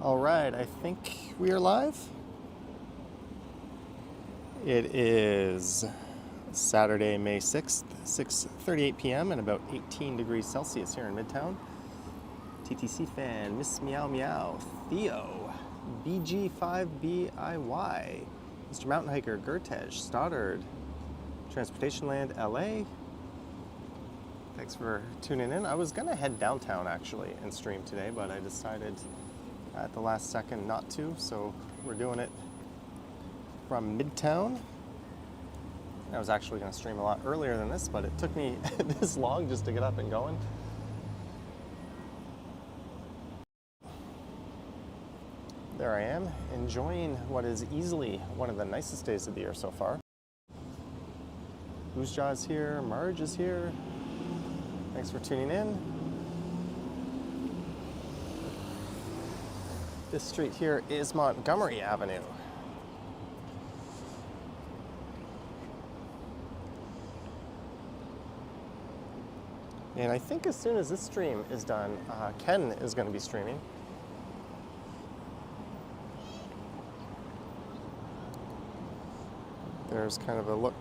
All right, I think we are live. It is Saturday, May 6th, 6:38 p.m. and about 18 degrees Celsius here in Midtown. TTC fan, Miss Meow Meow, Theo, BG5BIY, Mr. Mountain Hiker, Gertej, Stoddard, Transportation Land, LA. Thanks for tuning in. I was gonna head downtown actually and stream today, but I decided at the last second not to, so we're doing it from Midtown. I was actually going to stream a lot earlier than this, but it took me this long just to get up and going. There I am, enjoying what is easily one of the nicest days of the year so far. Who's Jaw's here, Marge is here. Thanks for tuning in. This street here is Montgomery Avenue. And I think as soon as this stream is done, Ken is going to be streaming. There's kind of a look.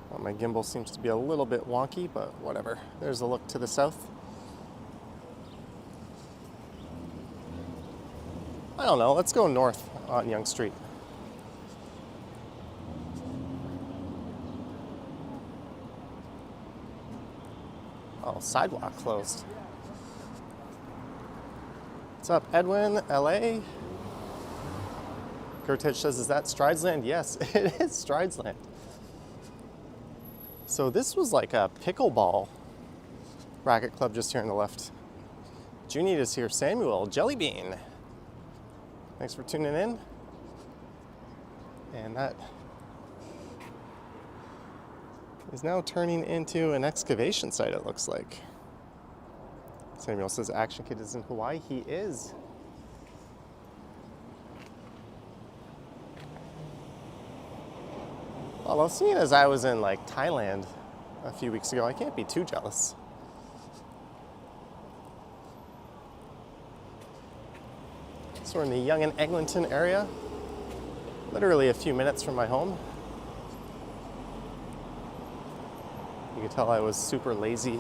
Well, my gimbal seems to be a little bit wonky, but whatever. There's a look to the south. I don't know, let's go north on Yonge Street. Oh, sidewalk closed. What's up, Edwin, LA? Gertej says, is that Stridesland? Yes, it is Stridesland. So this was like a pickleball racket club just here on the left. Junita's here, Samuel, Jellybean. Thanks for tuning in. And that is now turning into an excavation site, it looks like. Samuel says Action Kid is in Hawaii. He is. Although seeing as I was in like Thailand a few weeks ago, I can't be too jealous. So we're in the Yonge and Eglinton area, literally a few minutes from my home. You can tell I was super lazy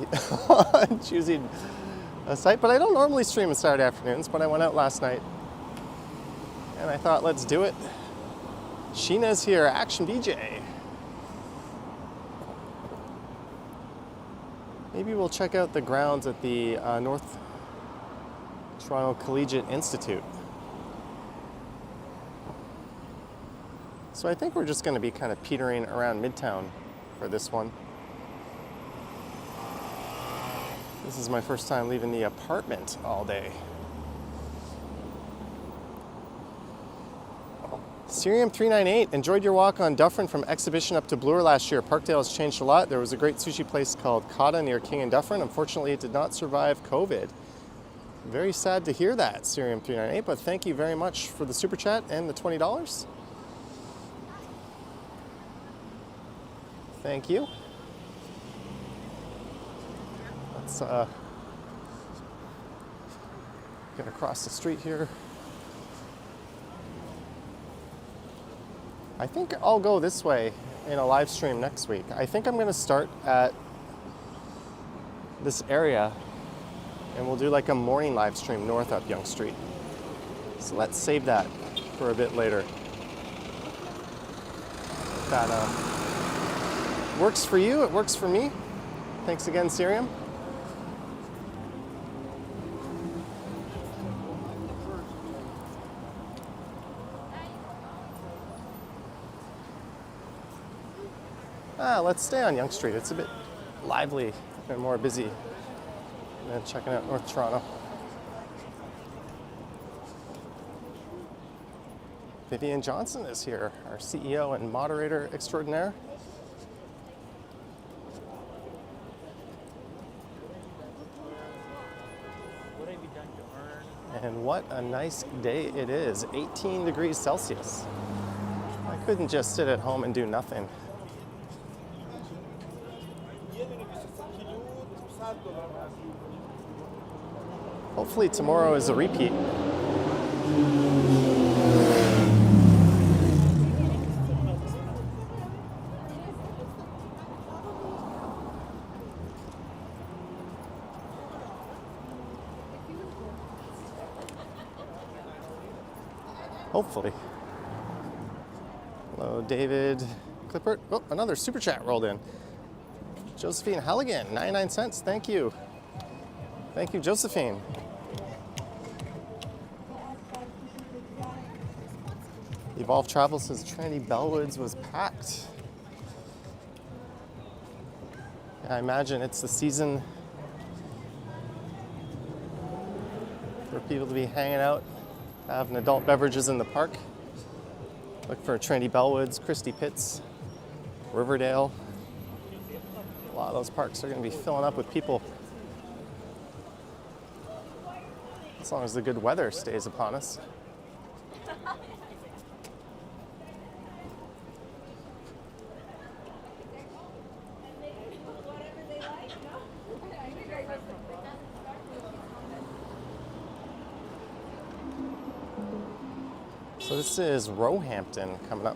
on choosing a site, but I don't normally stream on Saturday afternoons, but I went out last night and I thought, let's do it. Sheena's here, Action BJ. Maybe we'll check out the grounds at the North Toronto Collegiate Institute. So I think we're just going to be kind of petering around Midtown for this one. This is my first time leaving the apartment all day. Sirium 398, enjoyed your walk on Dufferin from Exhibition up to Bloor last year. Parkdale has changed a lot. There was a great sushi place called Kata near King and Dufferin. Unfortunately, it did not survive COVID. Very sad to hear that, Sirium 398, but thank you very much for the super chat and the $20. Thank you. Let's get across the street here. I think I'll go this way in a live stream next week. I think I'm going to start at this area and we'll do like a morning live stream north up Yonge Street. So let's save that for a bit later. That works for you, it works for me. Thanks again, Sirium. Let's stay on Yonge Street. It's a bit lively and more busy than checking out North Toronto. Vivian Johnson is here, our CEO and moderator extraordinaire. And what a nice day it is, 18 degrees Celsius. I couldn't just sit at home and do nothing. Hopefully tomorrow is a repeat. Hopefully. Hello, David Clippert. Oh, another super chat rolled in. Josephine Halligan, 99 cents. Thank you. Thank you, Josephine. Evolve Travel says Trinity Bellwoods was packed. I imagine it's the season for people to be hanging out, having adult beverages in the park. Look for Trinity Bellwoods, Christie Pitts, Riverdale. A lot of those parks are going to be filling up with people. As long as the good weather stays upon us. So this is Roehampton coming up.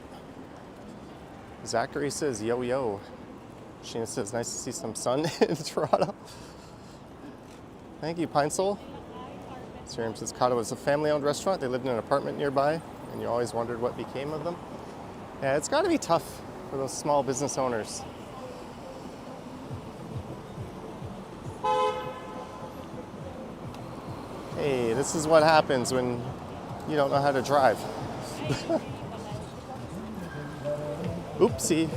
Zachary says, yo, yo. Sheena says, nice to see some sun in Toronto. Thank you, Pine Soul. Siriam says, Cotto is a family-owned restaurant. They lived in an apartment nearby, and you always wondered what became of them. Yeah, it's got to be tough for those small business owners. Hey, this is what happens when you don't know how to drive. Oopsie.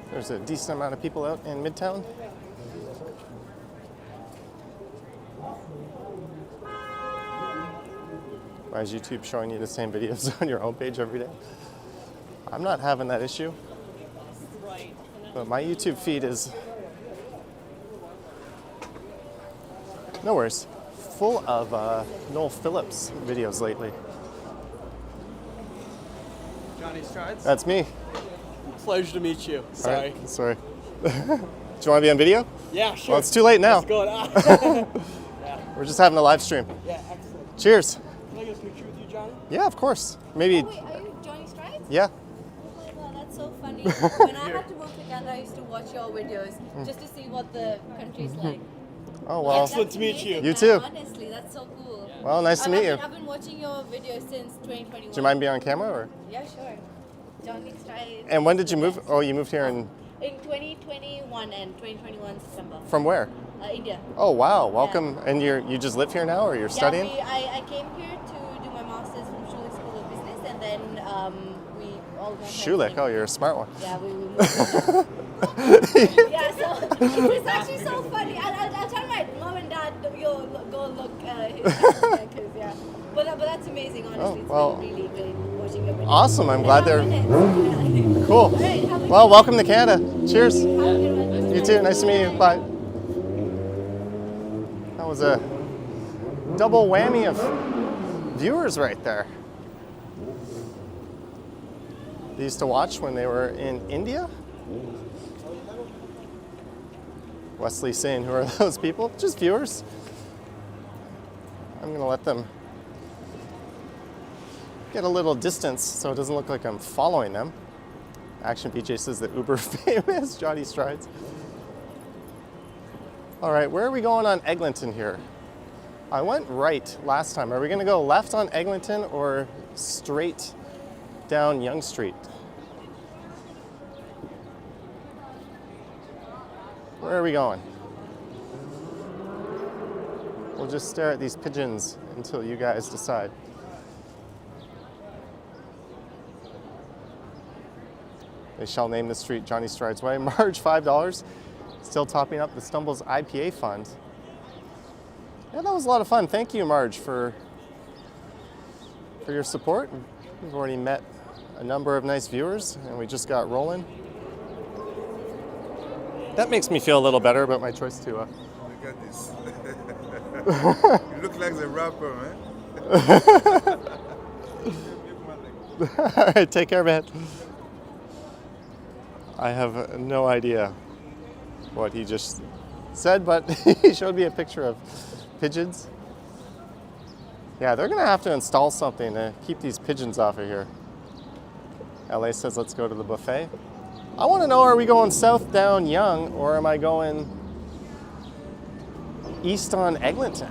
There's a decent amount of people out in Midtown. Why is YouTube showing you the same videos on your homepage every day? I'm not having that issue. But my YouTube feed is, no worries, full of Noel Phillips videos lately. Johnny Strides? That's me. Pleasure to meet you. Sorry. Right, sorry. Do you want to be on video? Yeah, sure. Well, it's too late now. What's going on? Yeah. We're just having a live stream. Yeah, excellent. Cheers. Can I get a picture with you, Johnny? Yeah, of course. Maybe. Oh, wait, are you Johnny Strides? Yeah. Oh my god, that's so funny. When I had to move to Canada, I used to watch your videos just to see what the country's like. Oh, well. Excellent to meet you. amazing, You man. too. Honestly, that's so cool. Well, nice to meet you. I've been watching your videos since 2021. Do you mind being on camera? Or? Yeah, sure. Johnny Strides. And when did you move? Oh, you moved here in. In 2021 and 2021 September. From where? India. Oh, wow. Welcome. And you just live here now, or you're studying? Yeah, I came here to do my master's from Schulich School of Business, and then we all went. Schulich. Oh, you're a smart one. Yeah, we moved. Yeah, so it's actually so funny. I'll tell my mom and dad go look because yeah. But that's amazing, honestly. It's well, been really great watching your videos. Awesome. I'm glad they're Yeah. cool. All right, have a good Well, one. welcome to Canada. Cheers. Have a good one. You too. Nice to meet you. Bye. That was a double whammy of viewers right there. They used to watch when they were in India. Wesley saying, who are those people? Just viewers. I'm going to let them get a little distance so it doesn't look like I'm following them. Action PJ says that uber famous Johnny Strides. All right, where are we going on Eglinton here? I went right last time. Are we going to go left on Eglinton or straight down Yonge Street? Where are we going? We'll just stare at these pigeons until you guys decide. They shall name the street Johnny Strides Way. Marge, $5. Still topping up the Stumbles IPA fund. Yeah, that was a lot of fun. Thank you, Marge, for your support. We've already met a number of nice viewers, and we just got rolling. That makes me feel a little better about my choice too. Look at this. You look like the rapper, man. All right, take care, man. I have no idea what he just said, but he showed me a picture of pigeons. Yeah, they're gonna have to install something to keep these pigeons off of here. LA says let's go to the buffet. I want to know, are we going south down Yonge or am I going east on Eglinton?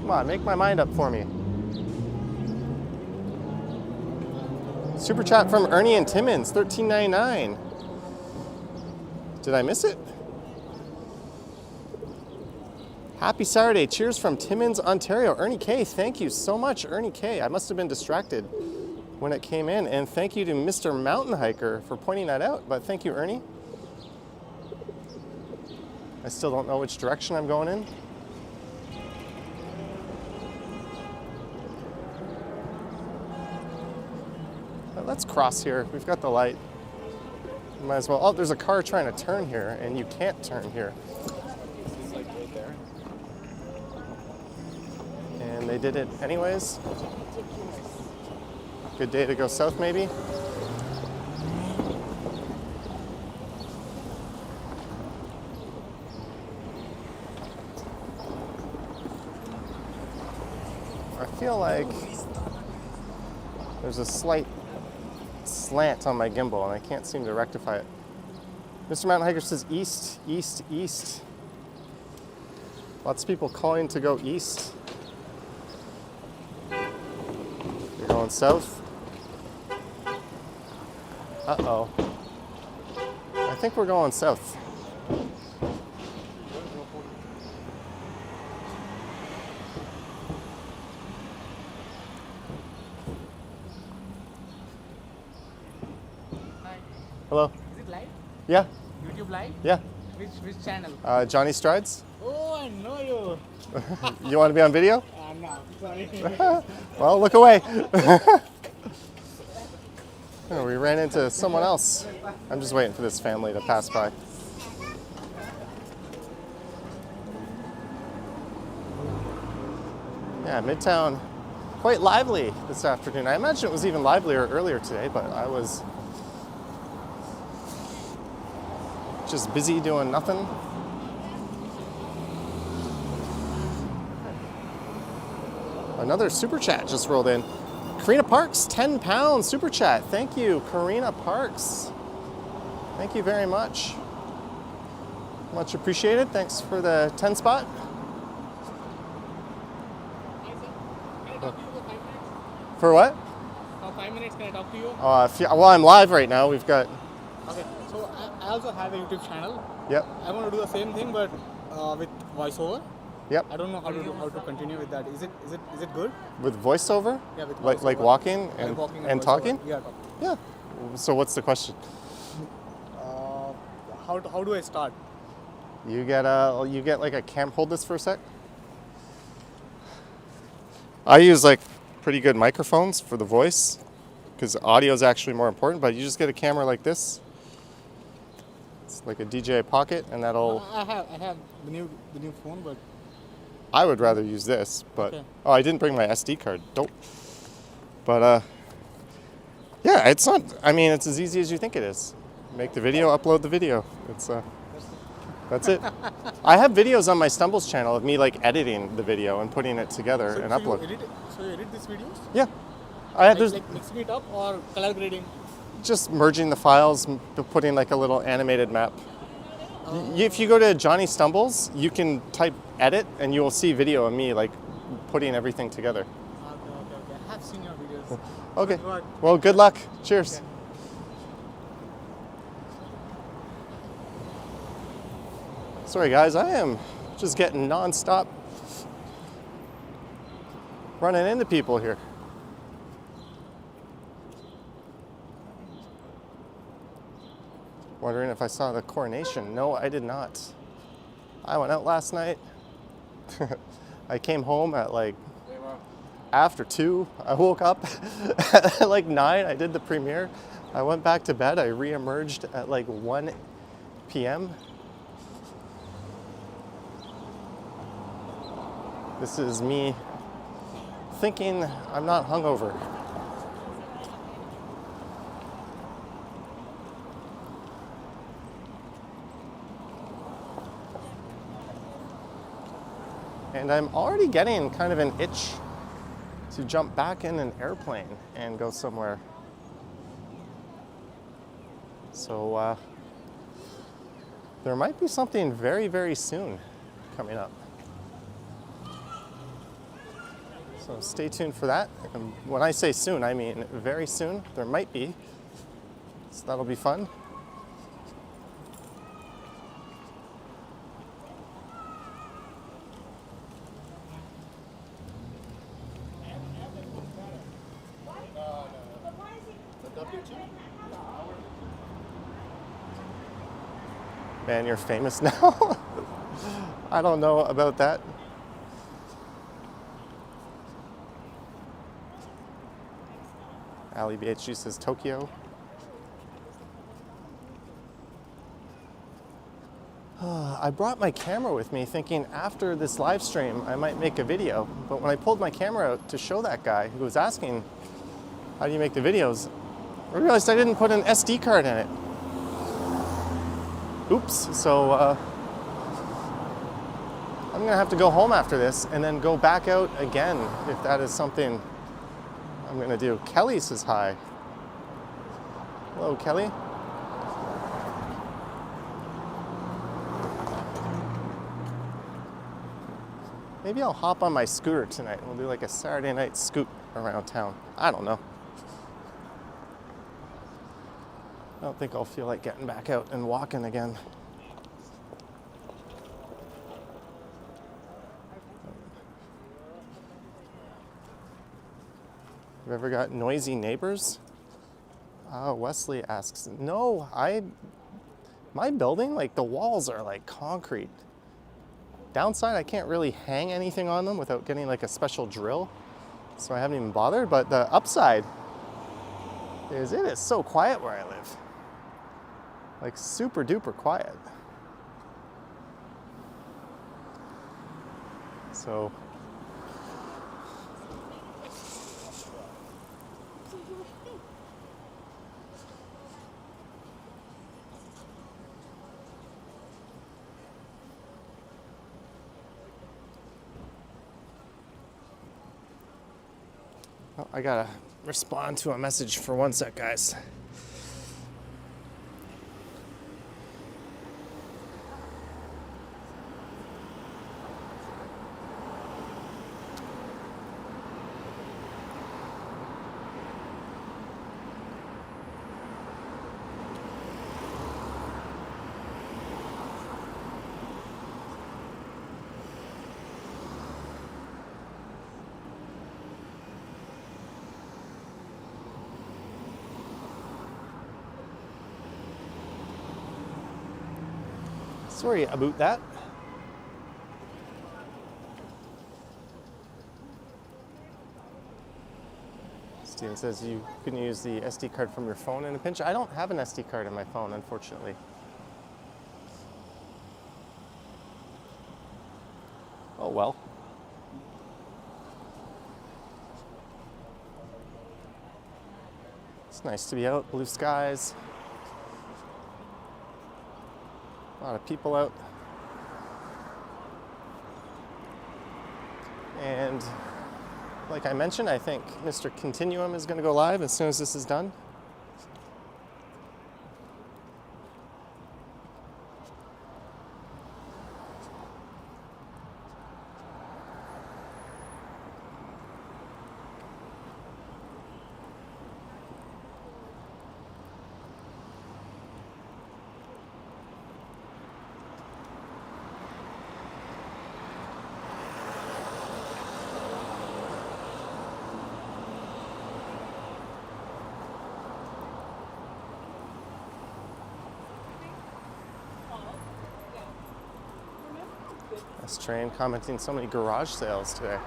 Come on, make my mind up for me. Super chat from Ernie and Timmins, $13.99. Did I miss it? Happy Saturday. Cheers from Timmins, Ontario. Ernie K, thank you so much, Ernie K. I must have been distracted when it came in. And thank you to Mr. Mountain Hiker for pointing that out. But thank you, Ernie. I still don't know which direction I'm going in. But let's cross here. We've got the light. Might as well. Oh, there's a car trying to turn here, and you can't turn here. This is like right there. And they did it anyways. Good day to go south, maybe. I feel like there's a slight slant on my gimbal and I can't seem to rectify it. Mr. Mountain Hiker says east, east, east. Lots of people calling to go east. You're going south? Uh-oh. I think we're going south. Hello? Is it live? Yeah, YouTube live? yeah. Which channel? Johnny Strides? Oh, I know you. You want to be on video? No, sorry. Well, look away. Oh, we ran into someone else. I'm just waiting for this family to pass by. Yeah, Midtown, quite lively this afternoon. I imagine it was even livelier earlier today, but I was just busy doing nothing. Another super chat just rolled in. Karina Parks, £10 super chat. Thank you, Karina Parks. Thank you very much. Much appreciated. Thanks for the 10 spot. Hi, sir. Can I talk to you for 5 minutes? For what? For 5 minutes, can I talk to you? Well, I'm live right now. We've got, Okay. So I also have a YouTube channel. yep, I want to do the same thing, but with voiceover. yep. I don't know how to continue with that. Is it good? With voiceover? Yeah, with Like voiceover. walking Yeah, and, walking and voiceover. talking? Yeah, talking. Yeah. So what's the question? How do I start? You get like a cam. Hold this for a sec. I use like pretty good microphones for the voice because audio is actually more important. But you just get a camera like this. It's like a DJI Pocket, and that'll. I have the new phone, but I would rather use this, but Okay. oh, I didn't bring my SD card. Don't. But yeah, it's not. I mean, it's as easy as you think it is. Make the video, upload the video. It's that's it. I have videos on my Stumbles channel of me like editing the video and putting it together and upload. So you edit these videos? Yeah, I have. There's Like mixing it up or color grading? just merging the files, putting like a little animated map. If you go to Johnny Stumbles, you can type edit and you will see video of me like putting everything together. Okay. I have seen your videos. Okay. Good. Well, good luck. Cheers. Sorry, guys. I am just getting nonstop running into people here. Wondering if I saw the coronation. No, I did not. I went out last night. I came home at like after 2. I woke up at like 9. I did the premiere. I went back to bed. I re-emerged at like 1 p.m. This is me thinking I'm not hungover. And I'm already getting kind of an itch to jump back in an airplane and go somewhere. So there might be something very, very soon coming up. So stay tuned for that. And when I say soon, I mean very soon. There might be. So that'll be fun. Man, you're famous now? I don't know about that. Ali BHG says Tokyo. I brought my camera with me thinking after this live stream I might make a video, but when I pulled my camera out to show that guy who was asking how do you make the videos, I realized I didn't put an SD card in it. Oops, so I'm gonna have to go home after this and then go back out again if that is something I'm gonna do. Kelly says hi. Hello, Kelly. Maybe I'll hop on my scooter tonight and we'll do like a Saturday night scoot around town. I don't know. I don't think I'll feel like getting back out and walking again. You ever got noisy neighbors? Wesley asks, no, my building, like the walls are like concrete. Downside, I can't really hang anything on them without getting like a special drill. So I haven't even bothered, but the upside is it is so quiet where I live. Like super duper quiet. So oh, I gotta respond to a message for one sec, guys. Sorry about that. Steven says you can use the SD card from your phone in a pinch. I don't have an SD card in my phone, unfortunately. Oh well. It's nice to be out, blue skies. A lot of people out. And like I mentioned, I think Mr. Continuum is going to go live as soon as this is done. This train commenting so many garage sales today.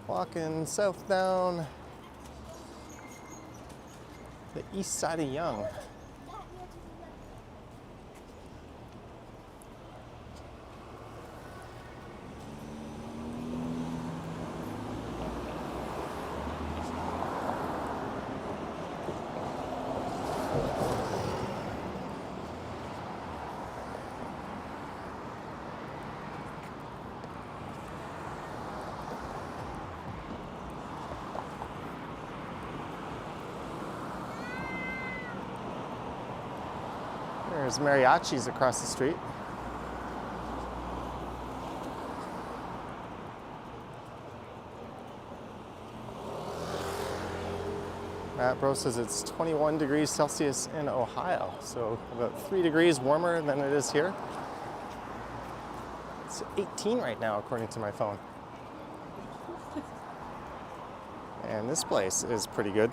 Walking south down the east side of Young. There's mariachis across the street. Matt Bro says it's 21 degrees Celsius in Ohio, so about 3 degrees warmer than it is here. It's 18 right now, according to my phone. And this place is pretty good.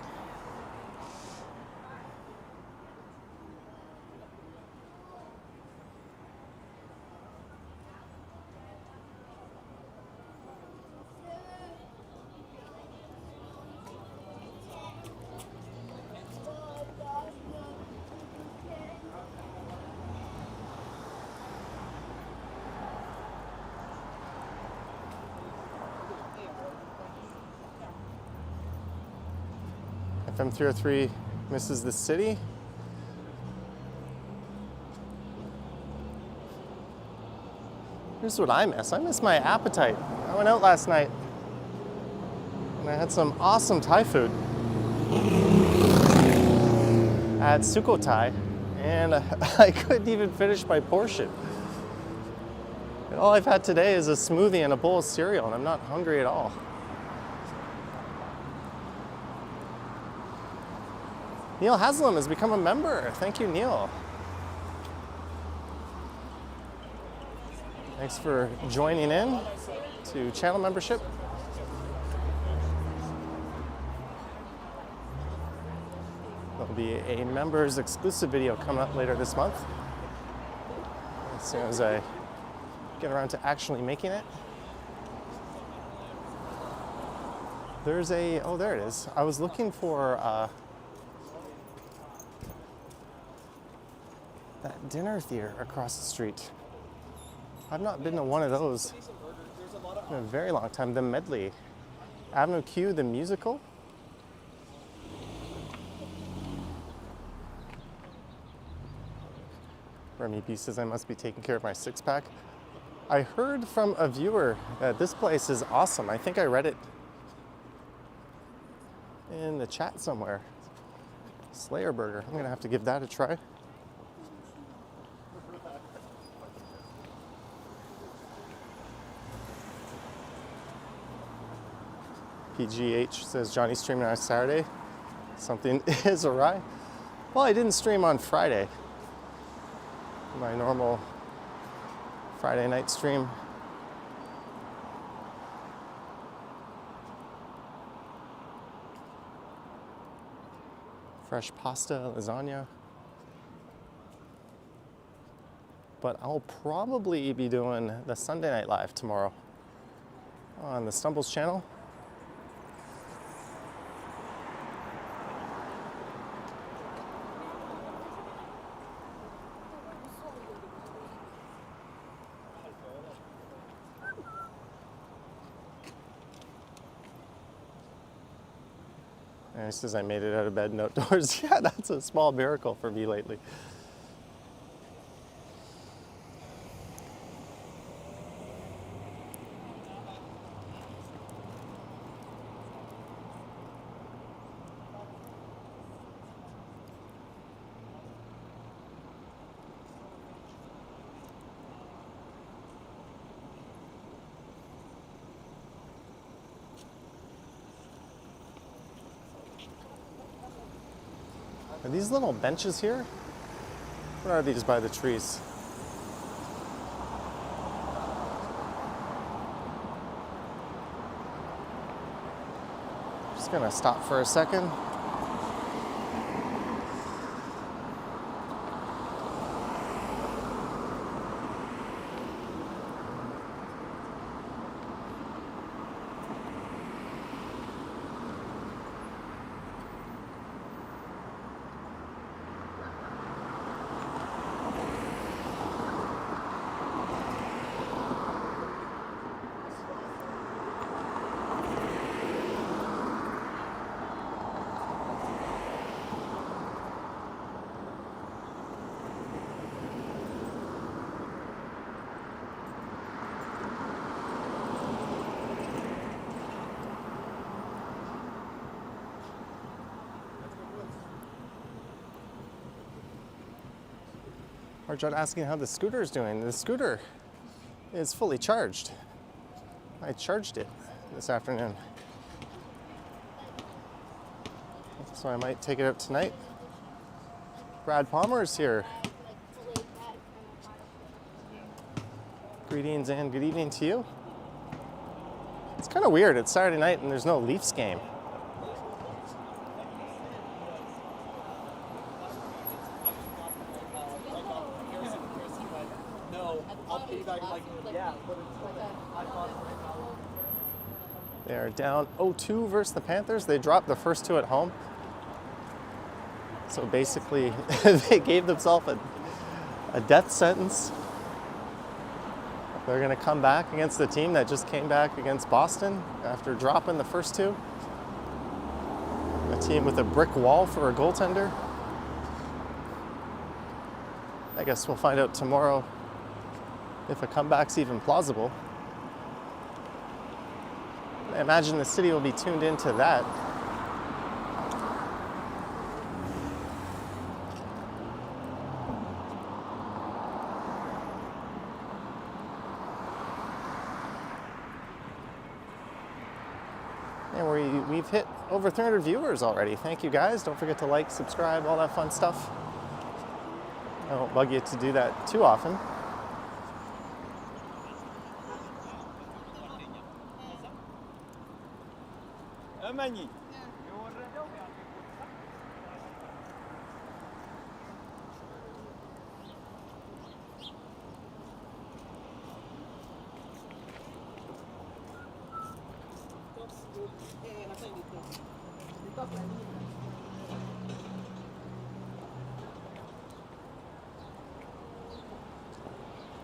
FM 303 misses the city. Here's what I miss. I miss my appetite. I went out last night and I had some awesome Thai food at Sukhothai, and I couldn't even finish my portion. And all I've had today is a smoothie and a bowl of cereal, and I'm not hungry at all. Neil Haslam has become a member. Thank you, Neil. Thanks for joining in to channel membership. There'll be a members exclusive video coming up later this month, as soon as I get around to actually making it. There's a, oh, there it is. I was looking for that dinner theater across the street. I've not been to one of those in a very long time. The Medley. Avenue Q, the musical. Remy B says I must be taking care of my six-pack. I heard from a viewer that this place is awesome. I think I read it in the chat somewhere. Slayer Burger. I'm gonna have to give that a try. PGH says Johnny's streaming on Saturday. Something is awry. Well, I didn't stream on Friday. My normal Friday night stream. Fresh pasta, lasagna. But I'll probably be doing the Sunday Night Live tomorrow on the Stumbles channel. And he says I made it out of bed and outdoors. Yeah, that's a small miracle for me lately. Are these little benches here? What are these by the trees? Just gonna stop for a second. Arjun asking how the scooter is doing. The scooter is fully charged. I charged it this afternoon. So I might take it out tonight. Brad Palmer is here. Greetings and good evening to you. It's kind of weird. It's Saturday night and there's no Leafs game. They are down 0-2 versus the Panthers. They dropped the first two at home. So basically, they gave themselves a death sentence. They're going to come back against the team that just came back against Boston after dropping the first two. A team with a brick wall for a goaltender. I guess we'll find out tomorrow if a comeback's even plausible. I imagine the city will be tuned into that. And we've hit over 300 viewers already. Thank you guys. Don't forget to like, subscribe, all that fun stuff. I won't bug you to do that too often.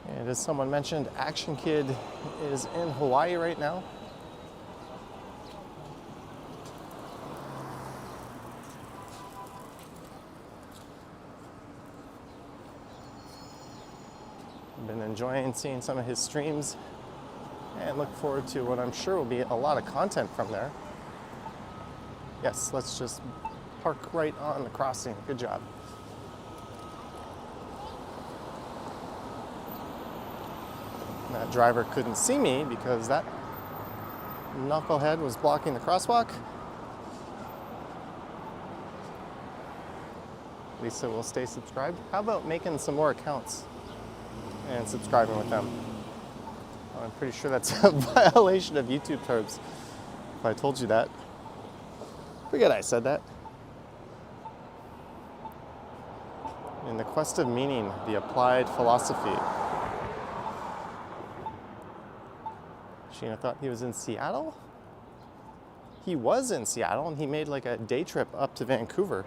And as someone mentioned, Action Kid is in Hawaii right now. I've been enjoying seeing some of his streams and look forward to what I'm sure will be a lot of content from there. Yes, let's just park right on the crossing. Good job. That driver couldn't see me because that knucklehead was blocking the crosswalk. Lisa will stay subscribed. How about making some more accounts and subscribing with them? I'm pretty sure that's a violation of YouTube terms if I told you that. Forget I said that. In the quest of meaning, the applied philosophy. Sheena thought he was in Seattle? He was in Seattle and he made like a day trip up to Vancouver.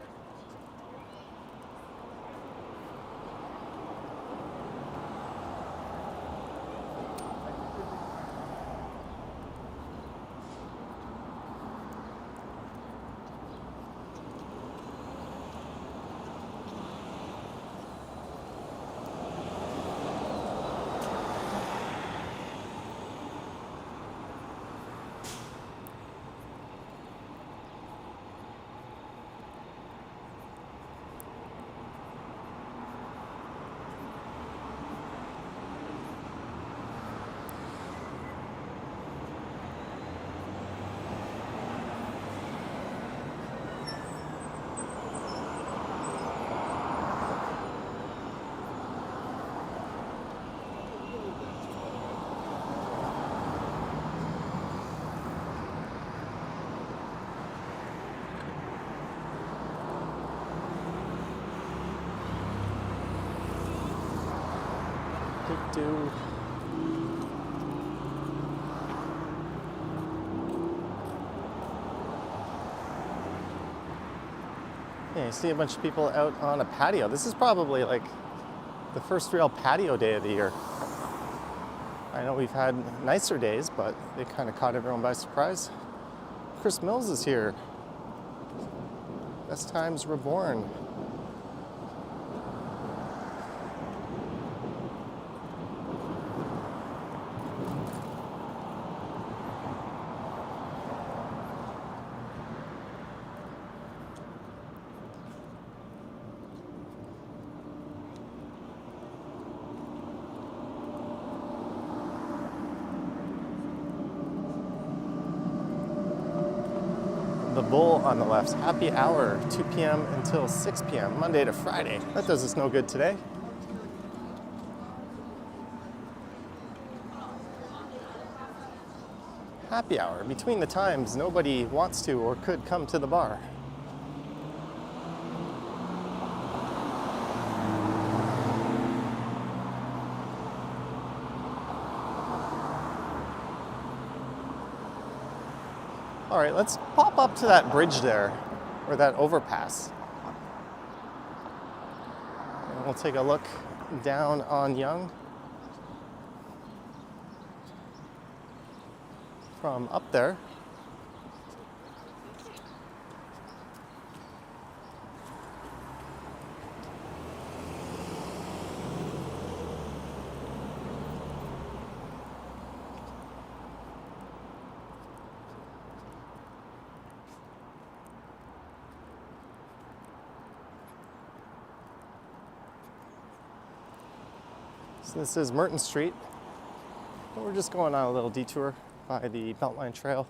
Do. Yeah, you see a bunch of people out on a patio. This is probably like the first real patio day of the year. I know we've had nicer days, but they kind of caught everyone by surprise. Chris Mills is here. Best Times Reborn. Bull on the left. Happy hour, 2 p.m. until 6 p.m., Monday to Friday. That does us no good today. Happy hour, between the times nobody wants to or could come to the bar. All right, let's pop up to that bridge there, or that overpass. And we'll take a look down on Yonge from up there. So this is Merton Street. We're just going on a little detour by the Beltline Trail.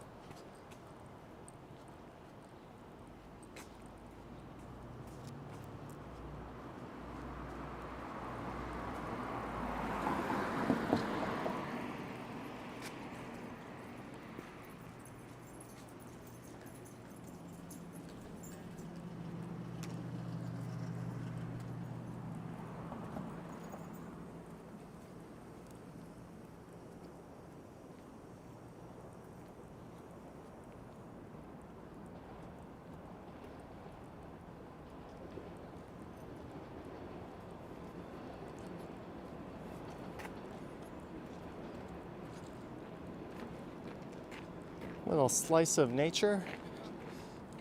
Little slice of nature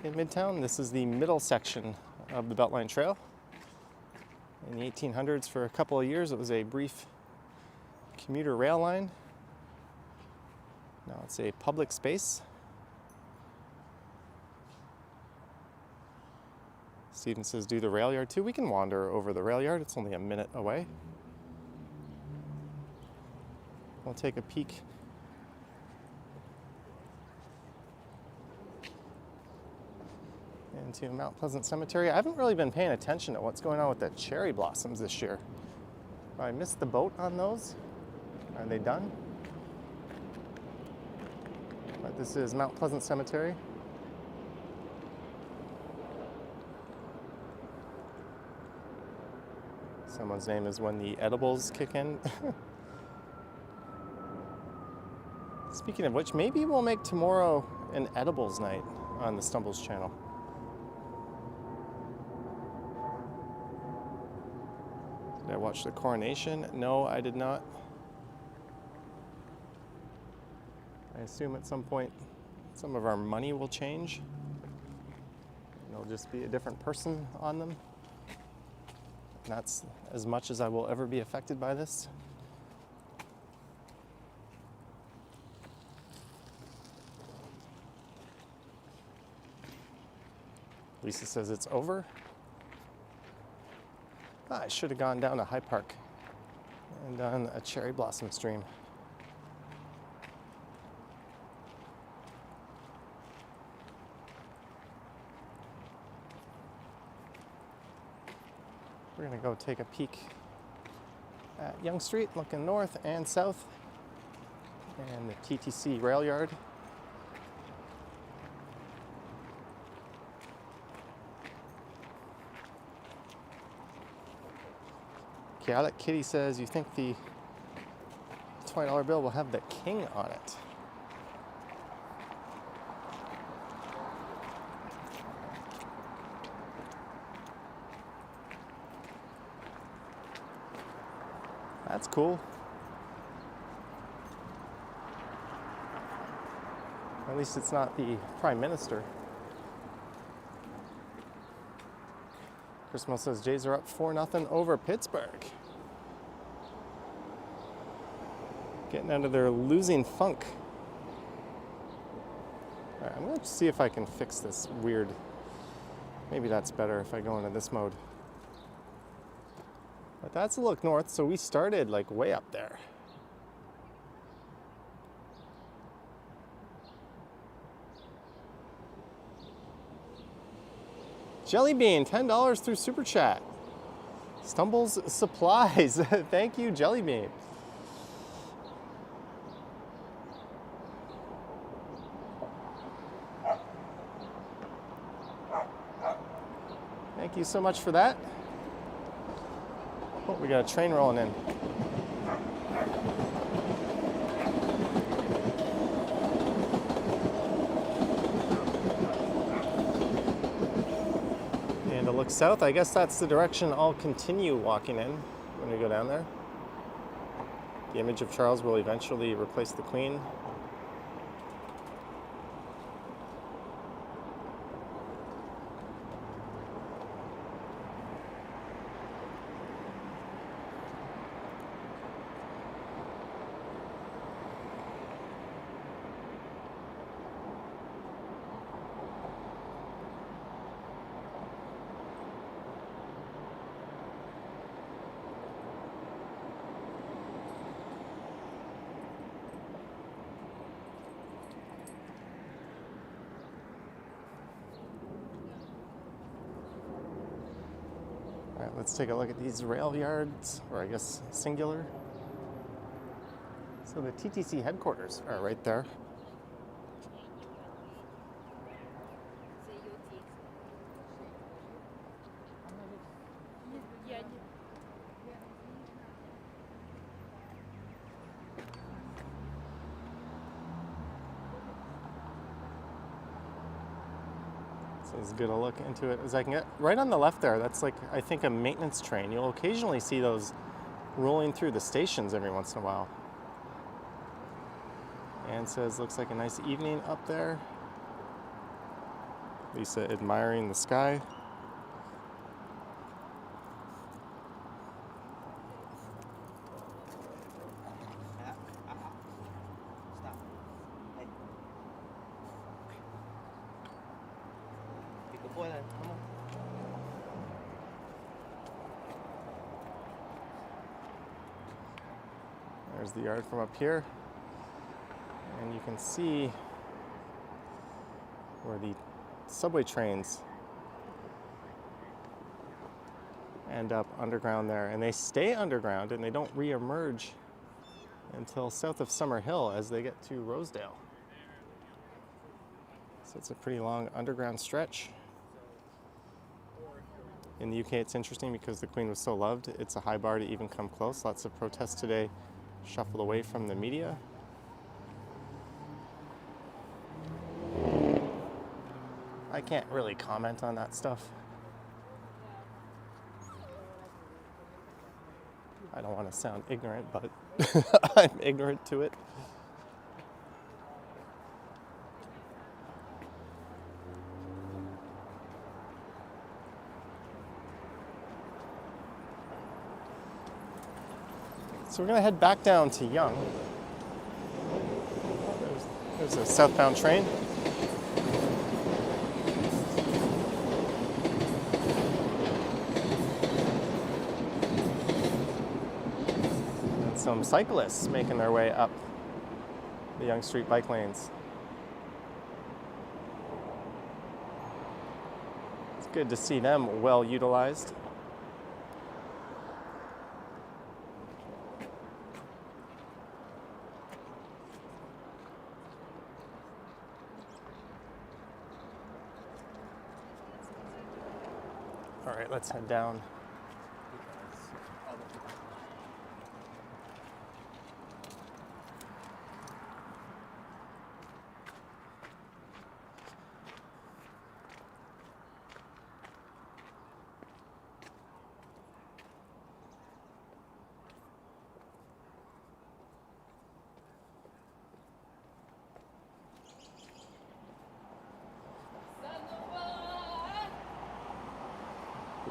in Midtown. This is the middle section of the Beltline Trail. In the 1800s, for a couple of years, it was a brief commuter rail line. Now it's a public space. Steven says do the rail yard too. We can wander over the rail yard. It's only a minute away. We'll take a peek into Mount Pleasant Cemetery. I haven't really been paying attention to what's going on with the cherry blossoms this year. I missed the boat on those. Are they done? But this is Mount Pleasant Cemetery. Someone's name is when the edibles kick in. Speaking of which, maybe we'll make tomorrow an edibles night on the Stumbles channel. Did I watch the coronation? No, I did not. I assume at some point some of our money will change. It'll just be a different person on them. And that's as much as I will ever be affected by this. Lisa says it's over. I should have gone down to High Park and done a cherry blossom stream. We're gonna go take a peek at Yonge Street, looking north and south, and the TTC rail yard. Chaotic Kitty says, you think the $20 bill will have the king on it? That's cool. At least it's not the Prime Minister. Chris Mill says Jays are up 4-0 over Pittsburgh. Getting out of their losing funk. All right, I'm going to see if I can fix this weird. Maybe that's better if I go into this mode. But that's a look north, so we started like way up there. Jellybean, $10 through Super Chat. Stumbles Supplies. Thank you, Jellybean. Thank you so much for that. Oh, we got a train rolling in. And to look south, I guess that's the direction I'll continue walking in when we go down there. The image of Charles will eventually replace the Queen. All right, let's take a look at these rail yards, or I guess singular. So the TTC headquarters are right there. So as good a look into it as I can get. Right on the left there, that's like, I think, a maintenance train. You'll occasionally see those rolling through the stations every once in a while. Anne says, looks like a nice evening up there. Lisa admiring the sky. There's the yard from up here. And you can see where the subway trains end up underground there. And they stay underground and they don't re-emerge until south of Summer Hill as they get to Rosedale. So it's a pretty long underground stretch. In the UK, it's interesting because the Queen was so loved. It's a high bar to even come close. Lots of protests today shuffled away from the media. I can't really comment on that stuff. I don't want to sound ignorant, but I'm ignorant to it. So we're going to head back down to Yonge. There's a southbound train. And some cyclists making their way up the Yonge Street bike lanes. It's good to see them well utilized. All right, let's head down.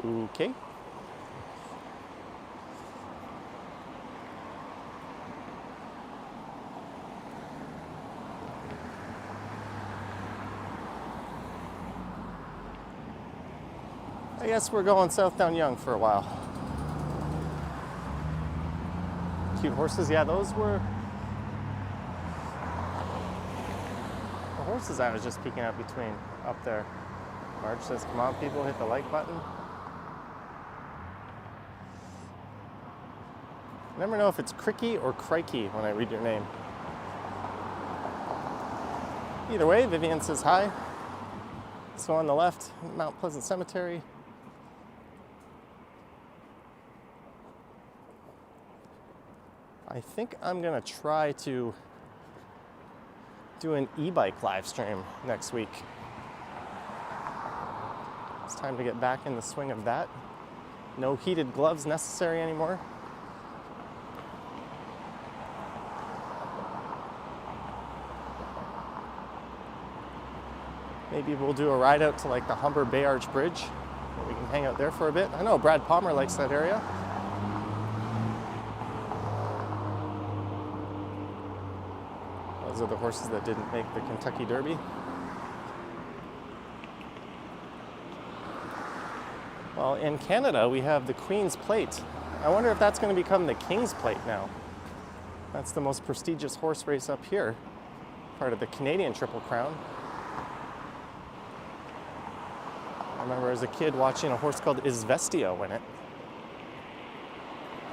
Okay. I guess we're going south down Yonge for a while. Cute horses, yeah, those were the horses I was just peeking out between up there. Marge says, come on, people, hit the like button. I never know if it's Cricky or Crikey when I read your name. Either way, Vivian says hi. So on the left, Mount Pleasant Cemetery. I think I'm gonna try to do an e-bike live stream next week. It's time to get back in the swing of that. No heated gloves necessary anymore. Maybe we'll do a ride out to like the Humber Bay Arch Bridge. We can hang out there for a bit. I know Brad Palmer likes that area. Those are the horses that didn't make the Kentucky Derby. Well, in Canada, we have the Queen's Plate. I wonder if that's going to become the King's Plate now. That's the most prestigious horse race up here, part of the Canadian Triple Crown. I remember as a kid watching a horse called Izvestia win it.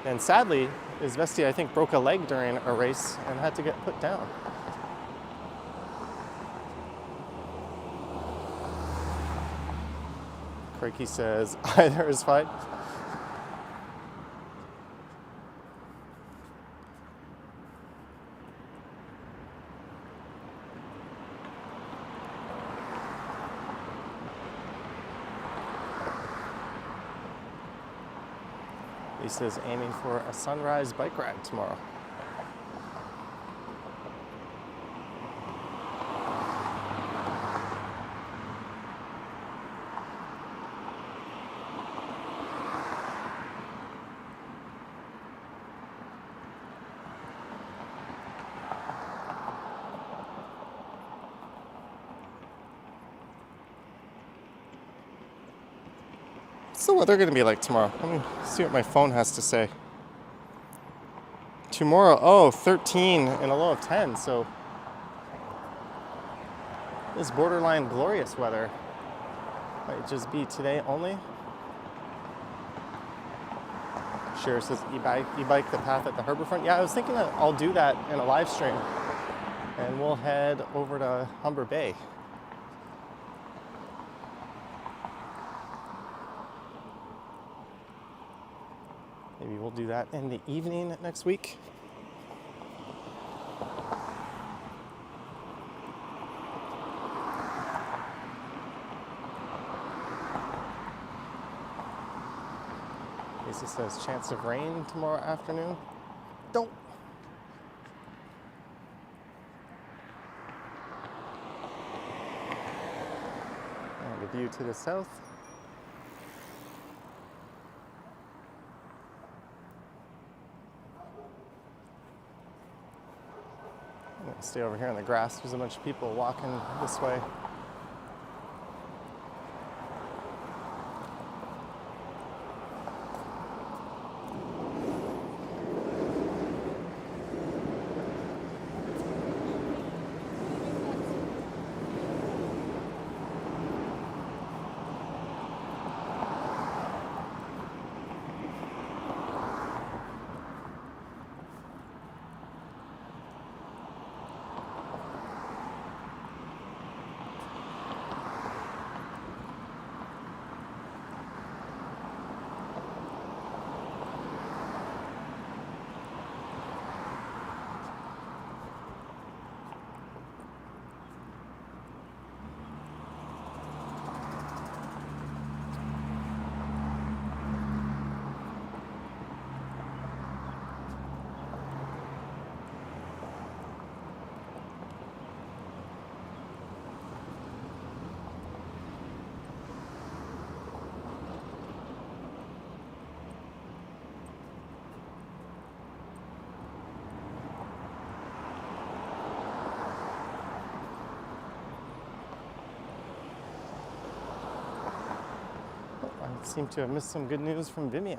And sadly, Izvestia, I think, broke a leg during a race and had to get put down. Craigie says, either is fine. Lisa's aiming for a sunrise bike ride tomorrow. What's the weather going to be like tomorrow? Let me see what my phone has to say. Tomorrow, oh, 13 and a low of 10, so this borderline glorious weather might just be today only. Sure says e-bike the path at the harborfront. Yeah, I was thinking that I'll do that in a live stream and we'll head over to Humber Bay. Maybe we'll do that in the evening next week. Casey says chance of rain tomorrow afternoon. Don't. And a view to the south. I'm gonna stay over here in the grass. There's a bunch of people walking this way. I seem to have missed some good news from Vivian.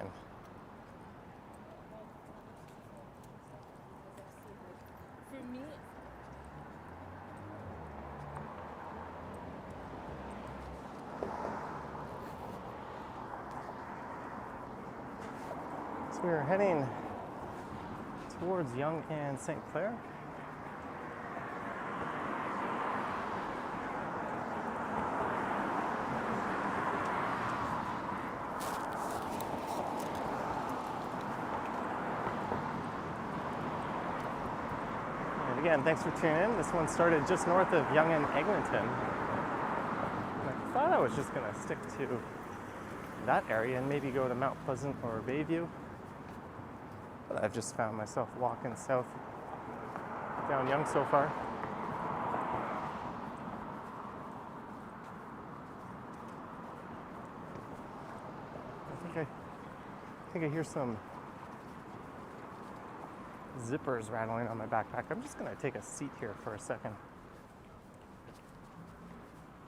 For me, we're heading towards Yonge and St. Clair. And again, thanks for tuning in. This one started just north of Yonge and Eglinton. I thought I was just going to stick to that area and maybe go to Mount Pleasant or Bayview. But I've just found myself walking south down Yonge so far. I think I hear some zippers rattling on my backpack. I'm just gonna take a seat here for a second.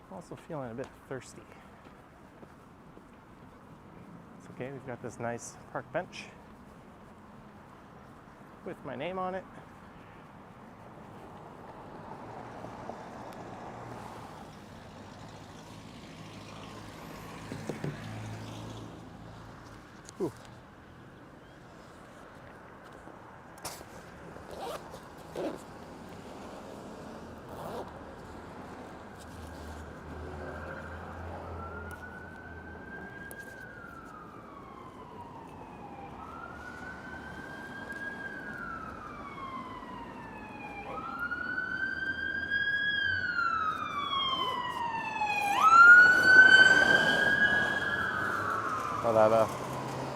I'm also feeling a bit thirsty. It's okay, we've got this nice park bench with my name on it. Ooh.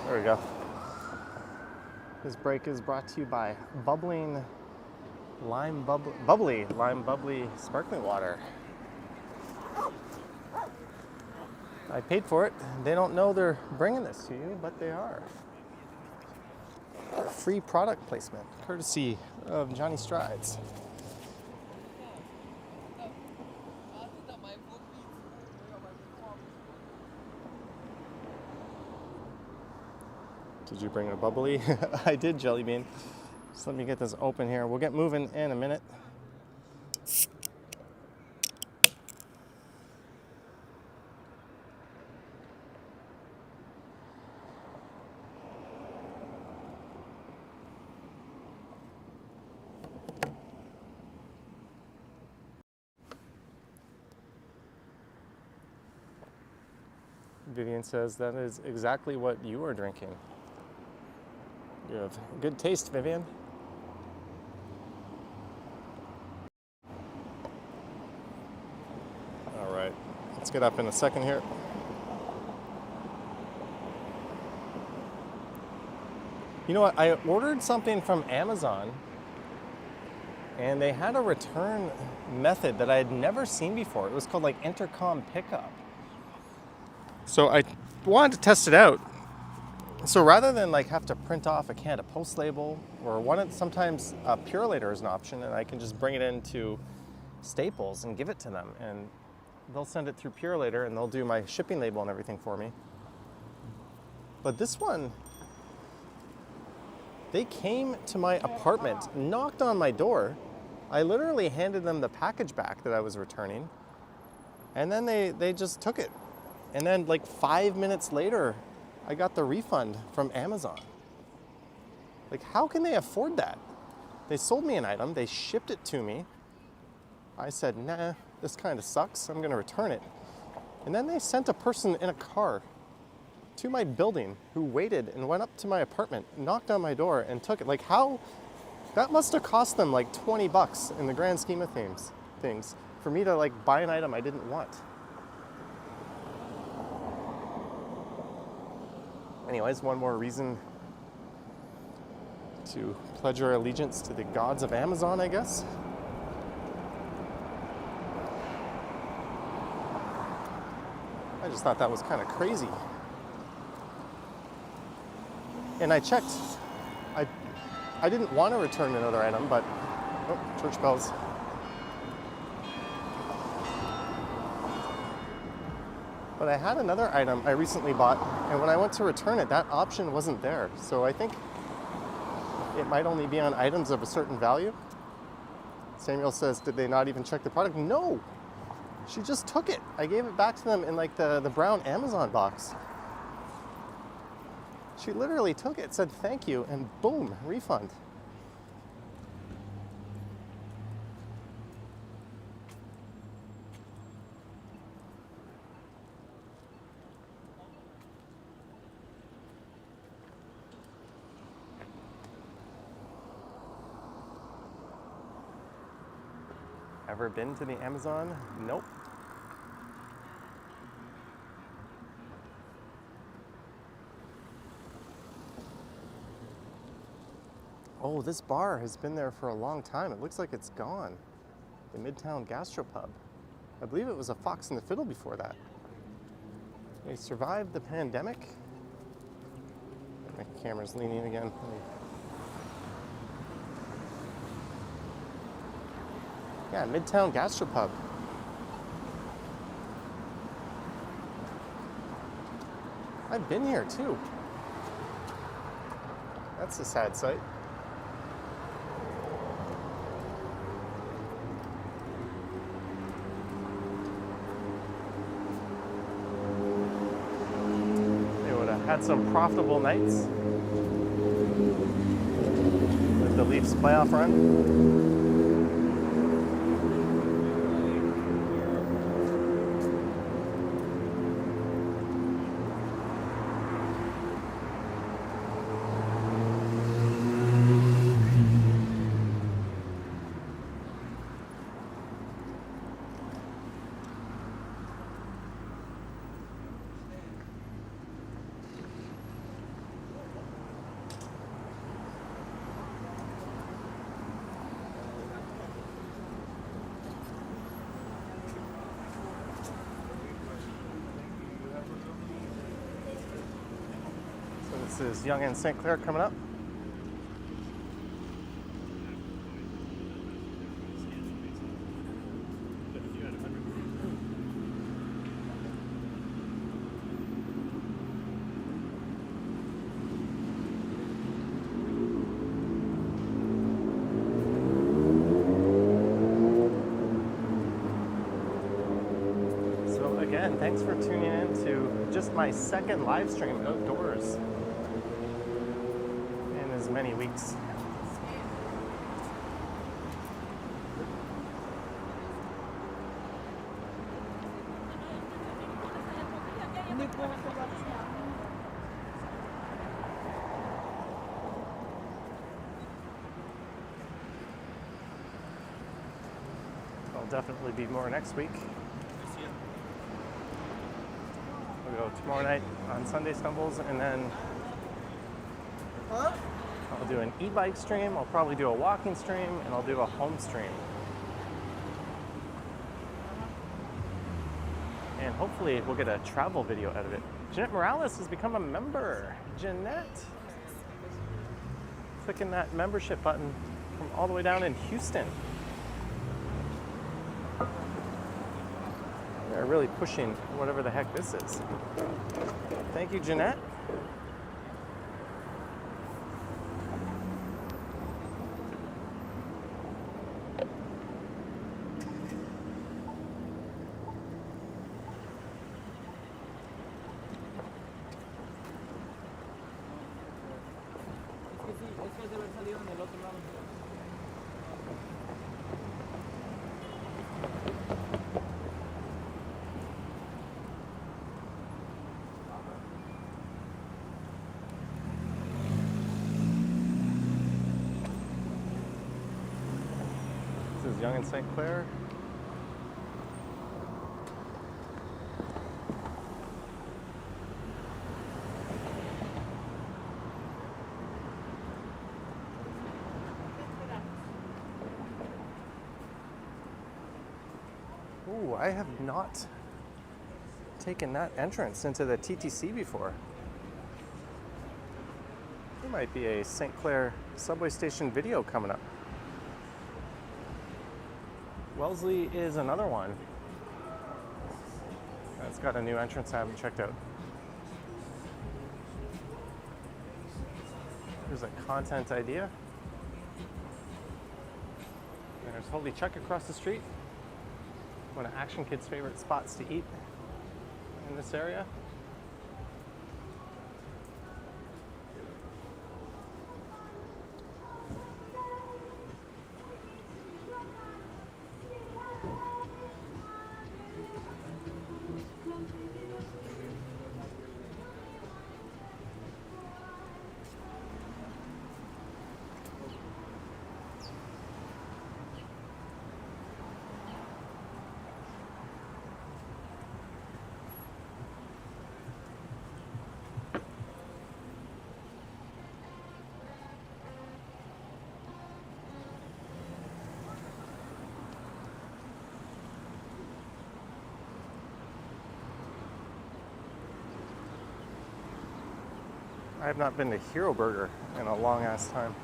There we go. This break is brought to you by bubbly lime bubbly sparkling water. I paid for it. They don't know they're bringing this to you, but they are. Free product placement, courtesy of Johnny Strides. Did you bring a bubbly? I did, Jelly Bean. Just let me get this open here. We'll get moving in a minute. Vivian says that is exactly what you are drinking. You have good taste, Vivian. All right, let's get up in a second here. You know what? I ordered something from Amazon and they had a return method that I had never seen before. It was called like intercom pickup. So I wanted to test it out. So rather than like have to print off a Canada Post label or sometimes a Purolator is an option and I can just bring it into Staples and give it to them and they'll send it through Purolator and they'll do my shipping label and everything for me. But this one, they came to my apartment, knocked on my door. I literally handed them the package back that I was returning and then they just took it. And then like 5 minutes later, I got the refund from Amazon. Like, how can they afford that? They sold me an item, they shipped it to me. I said, nah, this kind of sucks, I'm gonna return it. And then they sent a person in a car to my building who waited and went up to my apartment, knocked on my door and took it. Like how, that must have cost them like 20 bucks in the grand scheme of things for me to like buy an item I didn't want. Anyways, one more reason to pledge our allegiance to the gods of Amazon, I guess. I just thought that was kind of crazy. And I checked. I didn't want to return another item, but oh, church bells. But I had another item I recently bought, and when I went to return it, that option wasn't there. So I think it might only be on items of a certain value. Samuel says, did they not even check the product? No, she just took it. I gave it back to them in like the brown Amazon box. She literally took it, said thank you, and boom, refund. Ever been to the Amazon? Nope. Oh, this bar has been there for a long time. It looks like it's gone. The Midtown Gastropub. I believe it was a Fox and the Fiddle before that. They survived the pandemic. My camera's leaning again. Yeah, Midtown Gastropub. I've been here too. That's a sad sight. They would have had some profitable nights with the Leafs playoff run. This is Yonge and St. Clair coming up. So again, thanks for tuning in to just my second live stream outdoors in as many weeks. There'll definitely be more next week. We'll go tomorrow night on Sunday Stumbles, and then I'll do an e-bike stream, I'll probably do a walking stream, and I'll do a home stream. And hopefully we'll get a travel video out of it. Jeanette Morales has become a member. Jeanette. Clicking that membership button from all the way down in Houston. They're really pushing whatever the heck this is. Thank you, Jeanette. This is Yonge and St. Clair. Ooh, I have not taken that entrance into the TTC before. There might be a St. Clair subway station video coming up. Wellesley is another one. It's got a new entrance I haven't checked out. Here's a content idea. There's Holy Chuck across the street. One of Action Kid's favorite spots to eat in this area. I have not been to Hero Burger in a long ass time.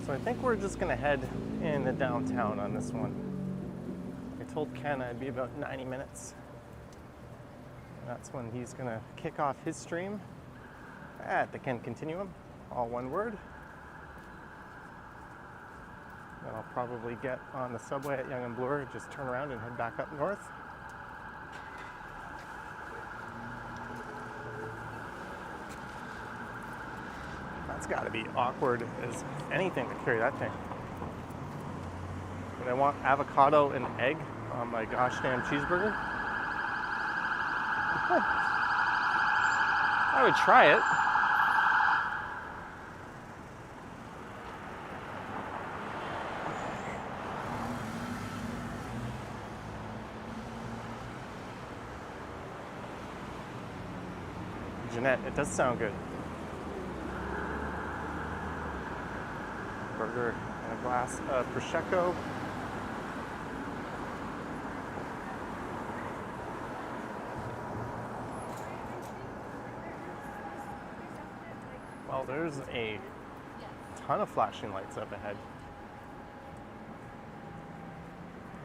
So I think we're just gonna head into downtown on this one. I told Ken I'd be about 90 minutes. And that's when he's gonna kick off his stream at the Ken Continuum, all one word. Then I'll probably get on the subway at Yonge and Bloor, just turn around and head back up north. That's got to be awkward as anything to carry that thing. And I want avocado and egg on my gosh damn cheeseburger. I would try it. Jeanette, it does sound good. Burger and a glass of Prosecco. Well, there's a ton of flashing lights up ahead.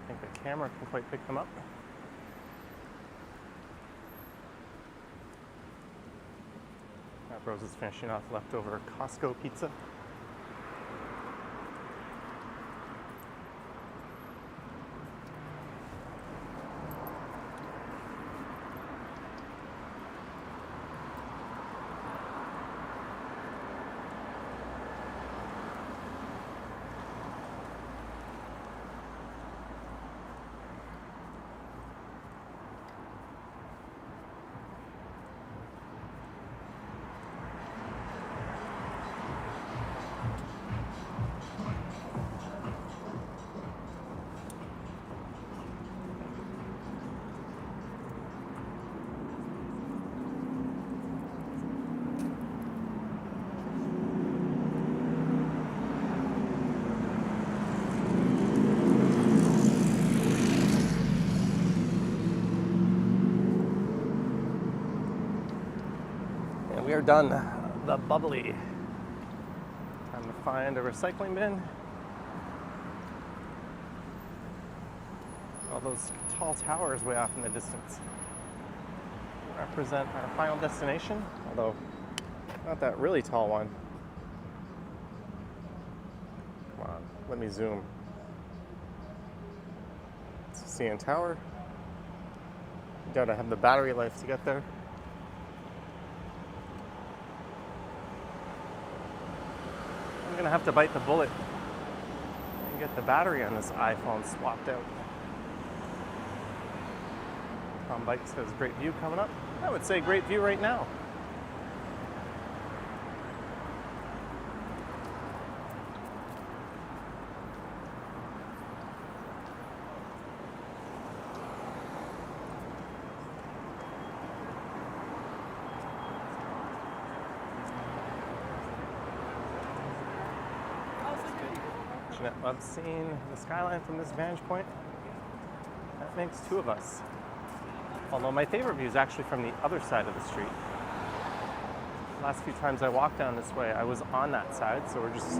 I think the camera can quite pick them up. Rose is finishing off leftover Costco pizza. We are done the bubbly. Time to find a recycling bin. All those tall towers way off in the distance represent our final destination, although not that really tall one. Come on, let me zoom. It's a CN Tower. Doubt I have the battery life to get there. I'm gonna have to bite the bullet and get the battery on this iPhone swapped out. Tom Bike says great view coming up. I would say great view right now. Jeanette loves seeing the skyline from this vantage point. That makes two of us. Although my favorite view is actually from the other side of the street. The last few times I walked down this way, I was on that side, so we're just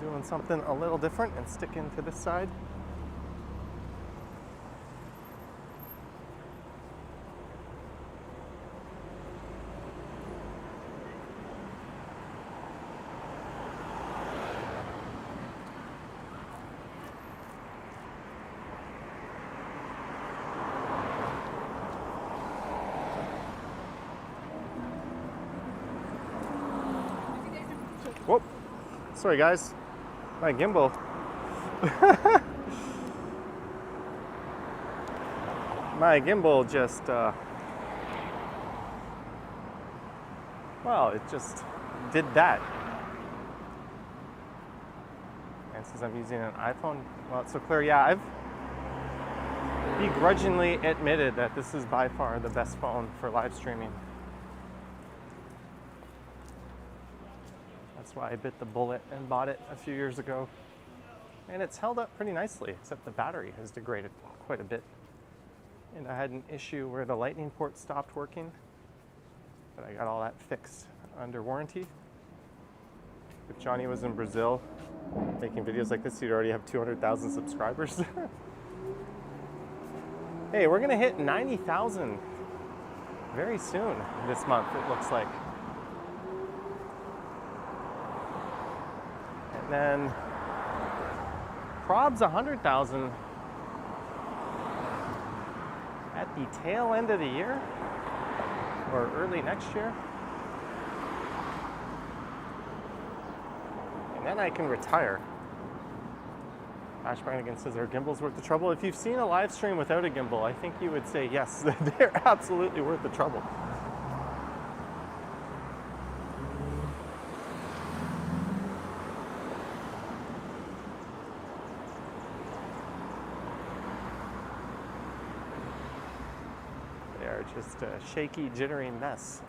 doing something a little different and sticking to this side. Whoop. Sorry guys, my gimbal. My gimbal just, well, it just did that. And since I'm using an iPhone, well, it's so clear. Yeah, I've begrudgingly admitted that this is by far the best phone for live streaming. That's why I bit the bullet and bought it a few years ago. And it's held up pretty nicely, except the battery has degraded quite a bit. And I had an issue where the lightning port stopped working, but I got all that fixed under warranty. If Johnny was in Brazil making videos like this, he'd already have 200,000 subscribers. Hey, we're gonna hit 90,000 very soon this month, it looks like. And then Prob's 100,000 at the tail end of the year or early next year. And then I can retire. Ash Brannigan says, are gimbals worth the trouble? If you've seen a live stream without a gimbal, I think you would say yes, they're absolutely worth the trouble. They are just a shaky, jittery mess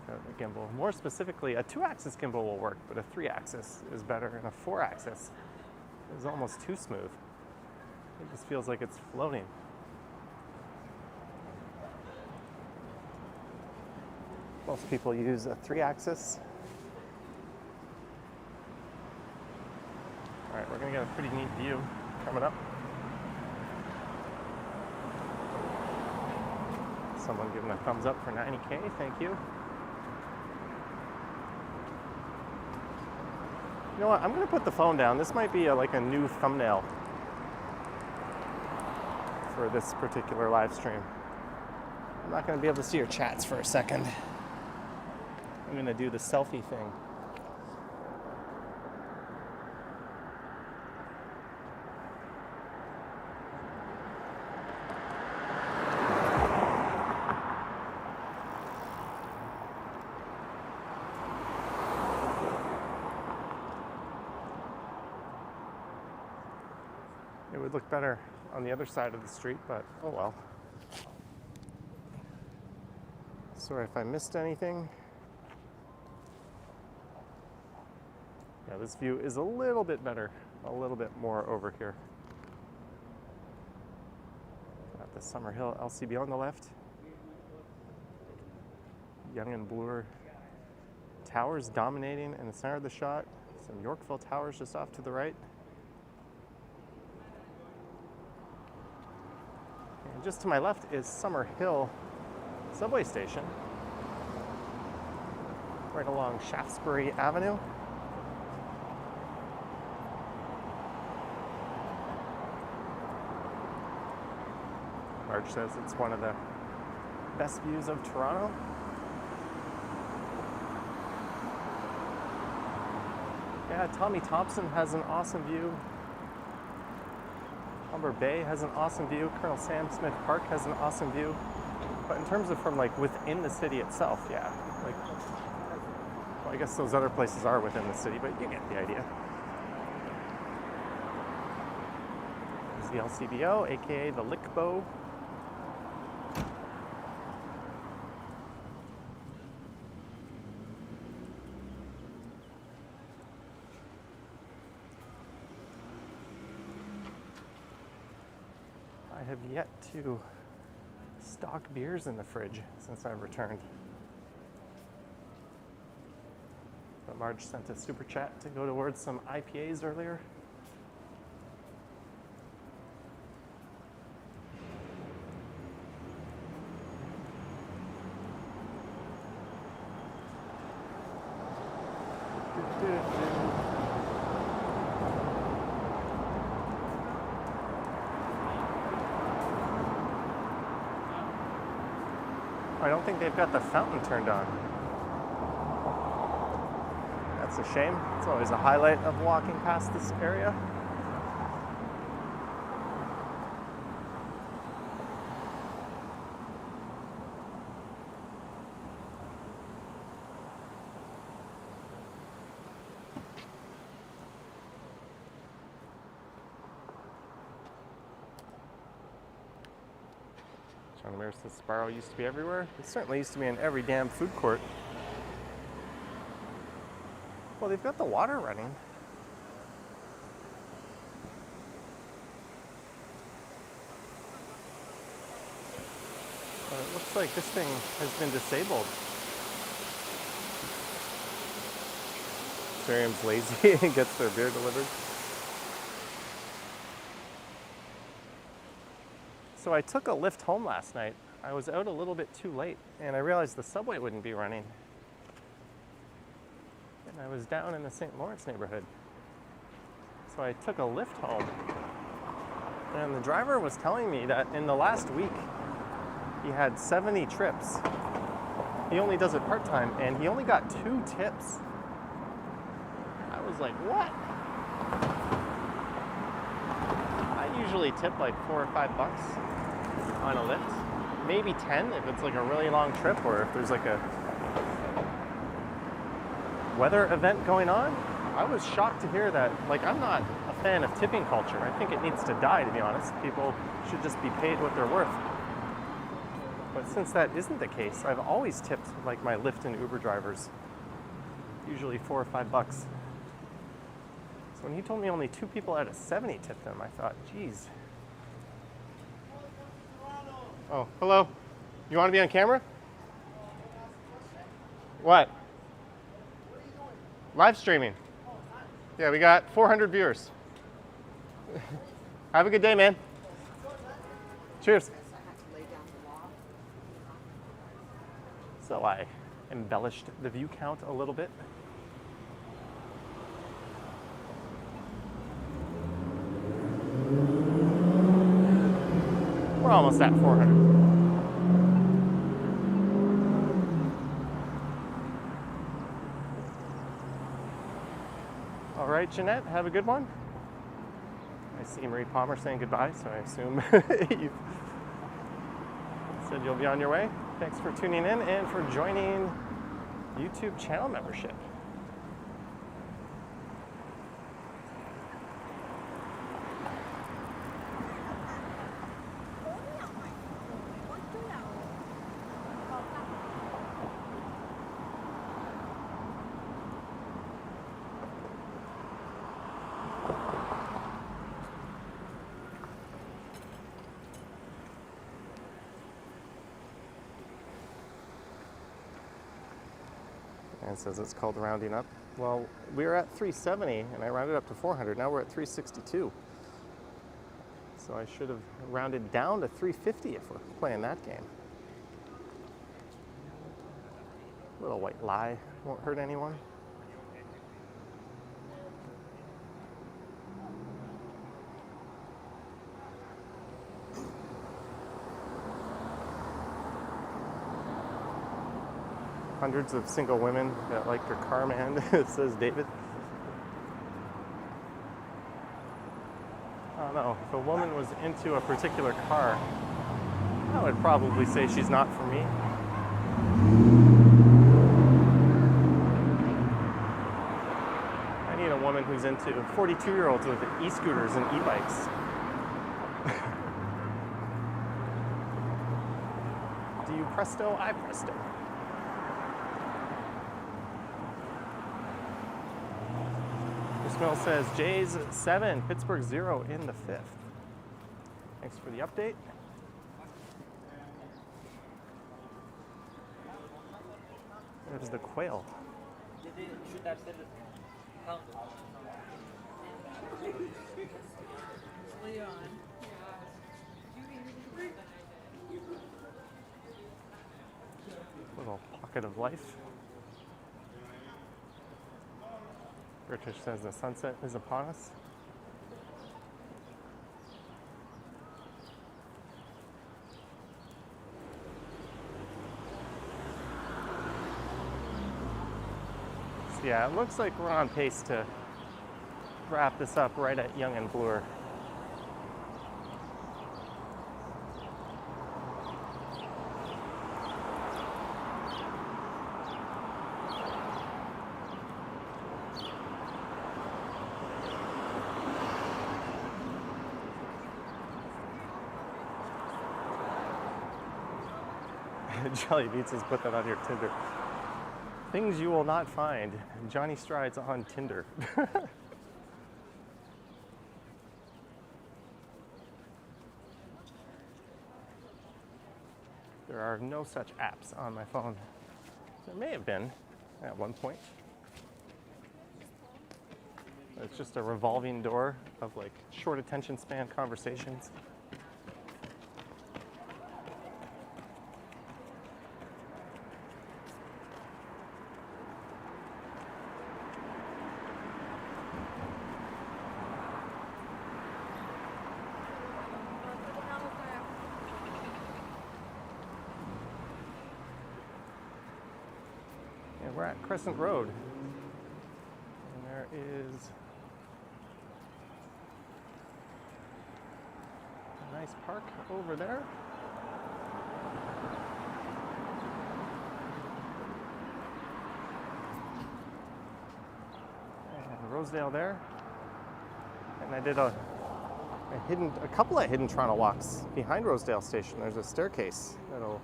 without a gimbal. More specifically, a 2-axis gimbal will work, but a 3-axis is better, and a 4-axis is almost too smooth. It just feels like it's floating. Most people use a 3-axis. All right, we're gonna get a pretty neat view coming up. Someone giving a thumbs up for 90K, thank you. You know what, I'm gonna put the phone down. This might be like a new thumbnail for this particular live stream. I'm not gonna be able to see your chats for a second. I'm gonna do the selfie thing. It would look better on the other side of the street, but oh well. Sorry if I missed anything. Yeah, this view is a little bit better, a little bit more over here. Got the Summerhill LCB on the left. Young and Bloor Towers dominating in the center of the shot. Some Yorkville Towers just off to the right. And just to my left is Summerhill subway station, right along Shaftesbury Avenue. Marge says it's one of the best views of Toronto. Yeah, Tommy Thompson has an awesome view. Humber Bay has an awesome view. Colonel Sam Smith Park has an awesome view. But in terms of from like within the city itself, yeah. Like, well, I guess those other places are within the city, but you get the idea. There's the LCBO, aka the Lickbow. I have yet to stock beers in the fridge since I've returned. But Marge sent a super chat to go towards some IPAs earlier. I don't think they've got the fountain turned on. That's a shame. It's always a highlight of walking past this area. On the mirror says Sparrow used to be everywhere. It certainly used to be in every damn food court. Well, they've got the water running. It looks like this thing has been disabled. Miriam's lazy and gets their beer delivered. So I took a lift home last night. I was out a little bit too late and I realized the subway wouldn't be running. And I was down in the St. Lawrence neighborhood. So I took a lift home. And the driver was telling me that in the last week, he had 70 trips. He only does it part-time and he only got 2 tips. I was like, what? I usually tip like $4 or $5 on a lift. Maybe 10 if it's like a really long trip or if there's like a weather event going on. I was shocked to hear that. Like, I'm not a fan of tipping culture. I think it needs to die, to be honest. People should just be paid what they're worth. But since that isn't the case, I've always tipped like my Lyft and Uber drivers, usually $4 or $5. So when he told me only 2 people out of 70 tipped him, I thought, geez. Oh, hello. You want to be on camera? What? Live streaming. Yeah, we got 400 viewers. Have a good day, man. Cheers. So I embellished the view count a little bit. We're almost at 400. All right, Jeanette, have a good one. I see Marie Palmer saying goodbye, so I assume you said you'll be on your way. Thanks for tuning in and for joining YouTube channel membership. And it says it's called rounding up. Well, we were at 370 and I rounded up to 400. Now we're at 362. So I should have rounded down to 350 if we're playing that game. Little white lie won't hurt anyone. Hundreds of single women that like your car, man, says David. I don't know, if a woman was into a particular car, I would probably say she's not for me. I need a woman who's into 42-year-olds with e-scooters and e-bikes. Do you presto? I presto. Mill says Jays 7, Pittsburgh 0 in the 5th. Thanks for the update. There's the quail. Little pocket of life. British says the sunset is upon us. So yeah, it looks like we're on pace to wrap this up right at Yonge and Bloor. Jelly Beats has put that on your Tinder. Things you will not find. Johnny Strides on Tinder. There are no such apps on my phone. There may have been at one point. It's just a revolving door of like short attention span conversations. And we're at Crescent Road. And there is a nice park over there. And Rosedale there. And I did a couple of hidden Toronto walks behind Rosedale Station. There's a staircase that'll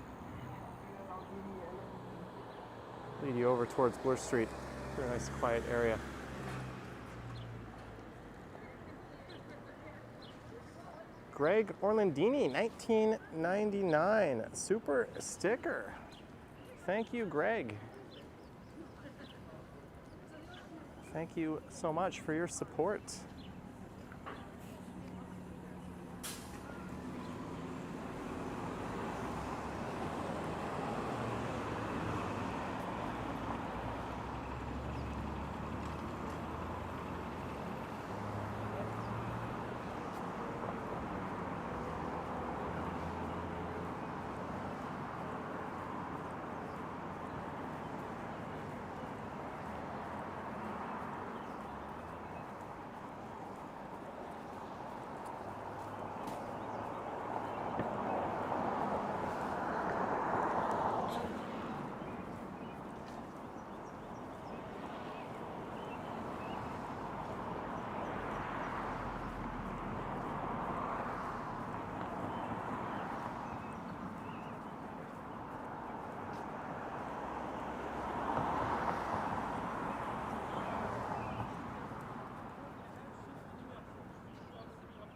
lead you over towards Bloor Street. Very nice quiet area. Greg Orlandini, 1999, super sticker. Thank you, Greg. Thank you so much for your support.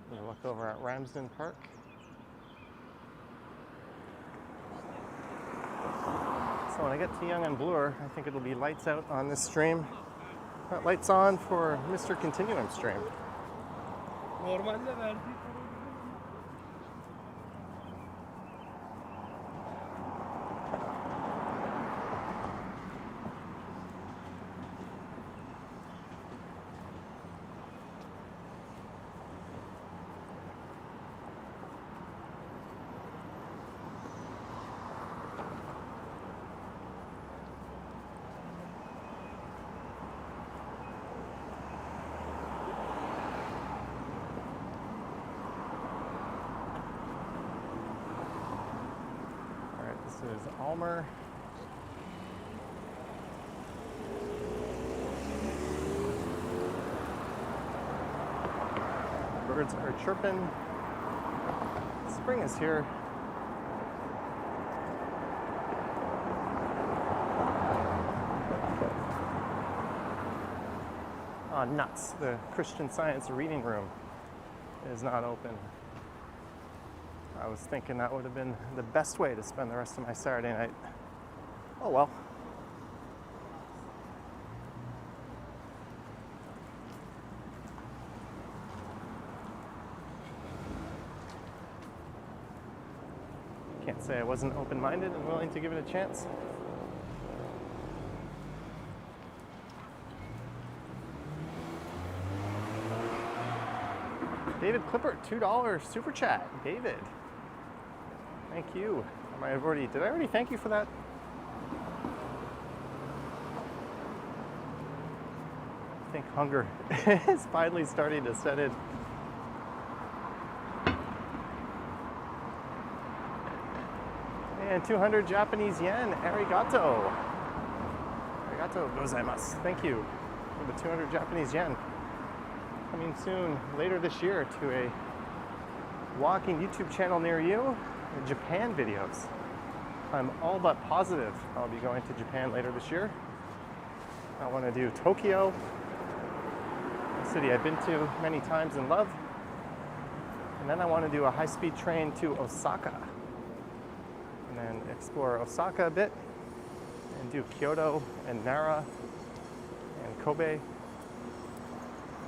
We'll look over at Ramsden Park. So when I get to Yonge and Bloor, I think it'll be lights out on this stream. Lights on for Mr. Continuum stream. This is Almer. Birds are chirping. Spring is here. Oh, nuts. The Christian Science reading room is not open. I was thinking that would have been the best way to spend the rest of my Saturday night. Oh well. Can't say I wasn't open-minded and willing to give it a chance. David Clippert, $2 super chat. David. Thank you. Did I already thank you for that? I think hunger is finally starting to set in. And 200 Japanese yen. Arigato. Arigato gozaimasu. Thank you for the 200 Japanese yen. Coming soon, later this year, to a walking YouTube channel near you. Japan videos. I'm all but positive I'll be going to Japan later this year. I want to do Tokyo, a city I've been to many times and love. And then I want to do a high-speed train to Osaka. And then explore Osaka a bit and do Kyoto and Nara and Kobe. And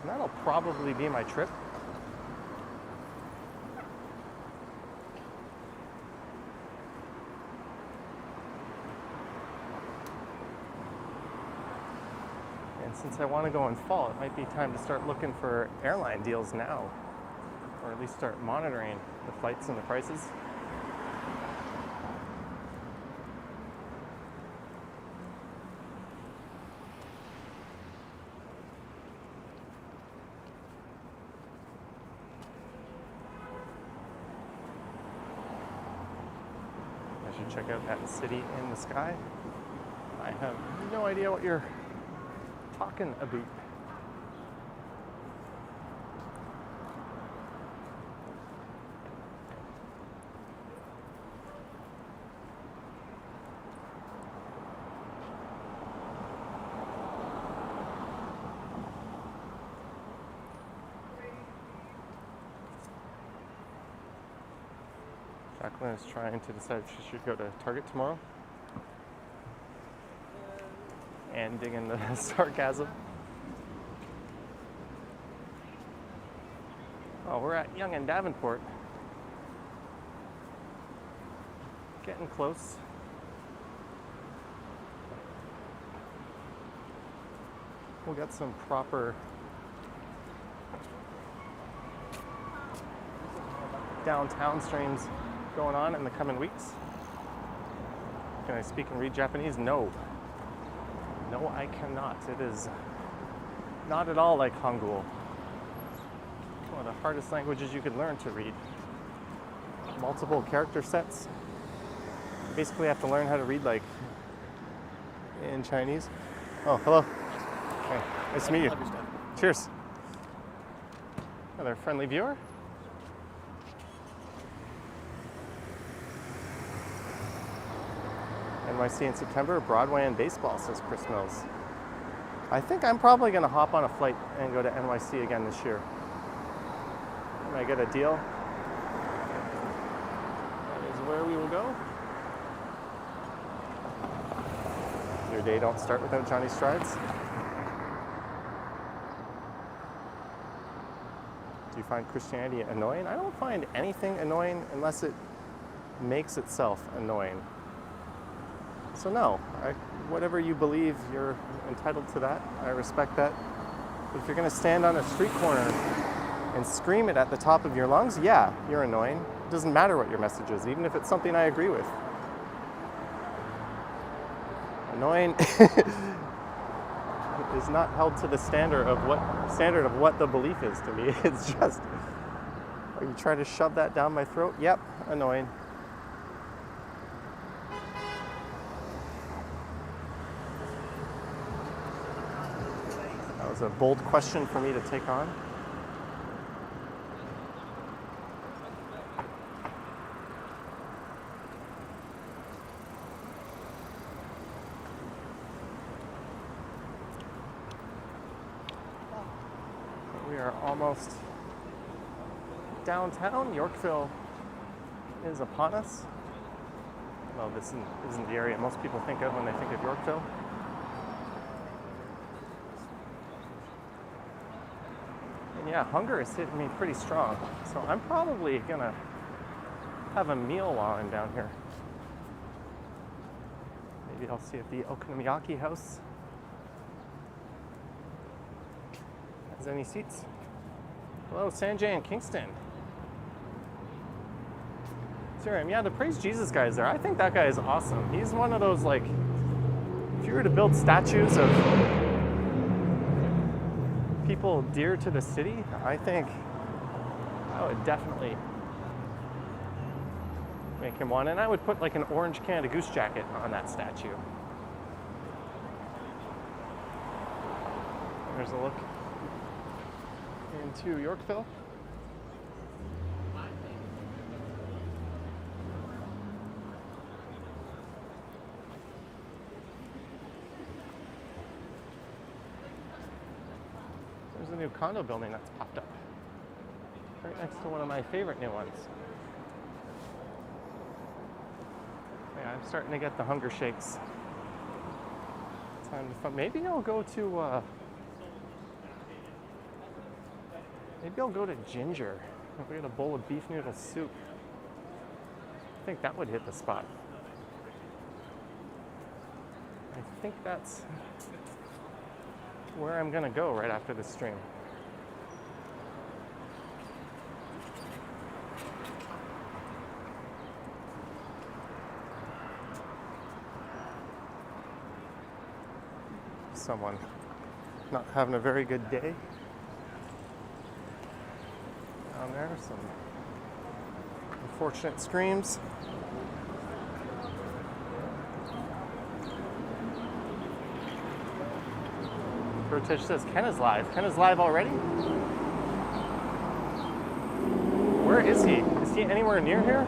that'll probably be my trip. And since I want to go in fall, it might be time to start looking for airline deals now, or at least start monitoring the flights and the prices. I should check out that city in the sky. I have no idea what you're talking about. Jacqueline is trying to decide if she should go to Target tomorrow. And dig in the sarcasm. Oh, we're at Yonge and Davenport. Getting close. We'll get some proper downtown streams going on in the coming weeks. Can I speak and read Japanese? No. No, I cannot. It is not at all like Hangul. One of the hardest languages you could learn to read. Multiple character sets. Basically, I have to learn how to read like in Chinese. Oh, hello. Okay, nice to meet you. Cheers. Another friendly viewer. NYC in September, Broadway and baseball, says Chris Mills. I think I'm probably going to hop on a flight and go to NYC again this year. When I get a deal, that is where we will go. Your day don't start without Johnny Strides. Do you find Christianity annoying? I don't find anything annoying unless it makes itself annoying. So no, whatever you believe, you're entitled to that. I respect that. But if you're going to stand on a street corner and scream it at the top of your lungs, yeah, you're annoying. It doesn't matter what your message is, even if it's something I agree with. Annoying is not held to the standard of what the belief is to me. It's just, are you trying to shove that down my throat? Yep, annoying. That was a bold question for me to take on. We are almost downtown. Yorkville is upon us. Well, this isn't the area most people think of when they think of Yorkville. And yeah, hunger is hitting me pretty strong. So I'm probably gonna have a meal while I'm down here. Maybe I'll see if the Okonomiyaki house has any seats. Hello, Sanjay in Kingston. Serum, yeah, the Praise Jesus guy is there. I think that guy is awesome. He's one of those, like, if you were to build statues of people dear to the city, I think I would definitely make him one. And I would put like an orange Canada Goose jacket on that statue. There's a look into Yorkville. condo building that's popped up. Right next to one of my favorite new ones. Yeah, I'm starting to get the hunger shakes. Time to fun. Maybe I'll go to Ginger. If we get a bowl of beef noodle soup. I think that would hit the spot. I think that's where I'm gonna go right after this stream. Someone not having a very good day down there. Some unfortunate screams. Protege says Ken is live. Ken is live already? Where is he? Is he anywhere near here?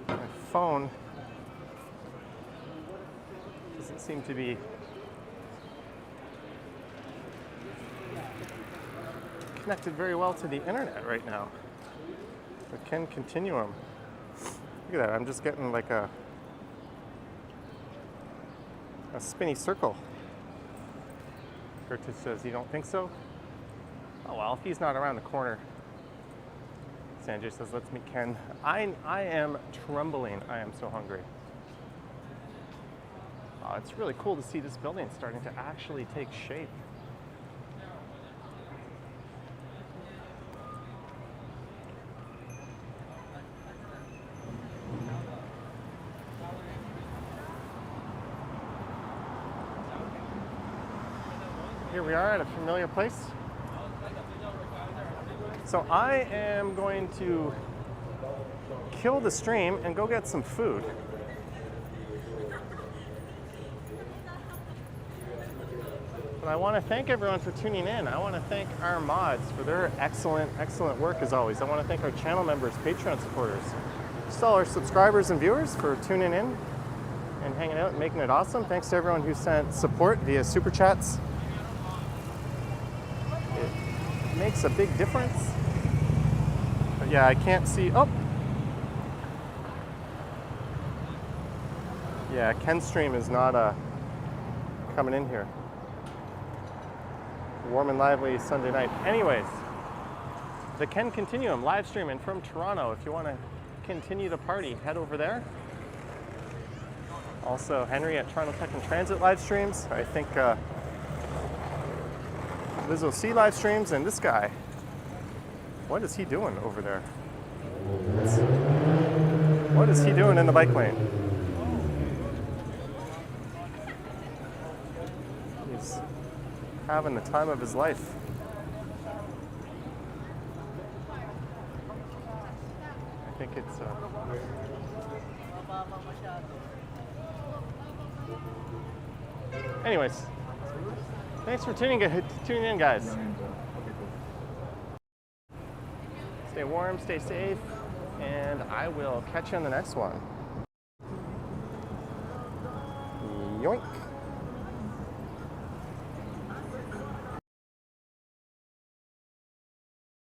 My phone doesn't seem to be connected very well to the internet right now. But can continuum. Look at that, I'm just getting like a spinny circle. Curtis says, you don't think so? Oh well, if he's not around the corner. Sanjay says, let's meet Ken. I am trembling. I am so hungry. It's really cool to see this building starting to actually take shape. Here we are at a familiar place. So I am going to kill the stream and go get some food. But I want to thank everyone for tuning in. I want to thank our mods for their excellent, excellent work as always. I want to thank our channel members, Patreon supporters, just all our subscribers and viewers for tuning in and hanging out and making it awesome. Thanks to everyone who sent support via Super Chats. It makes a big difference. But yeah, I can't see. Oh! Yeah, Ken's stream is not coming in here. Warm and lively Sunday night. Anyways, the Ken Continuum live streaming from Toronto. If you want to continue the party, head over there. Also, Henry at Toronto Tech and Transit live streams. I think Liz OC live streams, and this guy. What is he doing over there? What is he doing in the bike lane? He's having the time of his life. I think it's anyways, thanks for tuning in, guys. Stay warm, stay safe, and I will catch you on the next one. Yoink.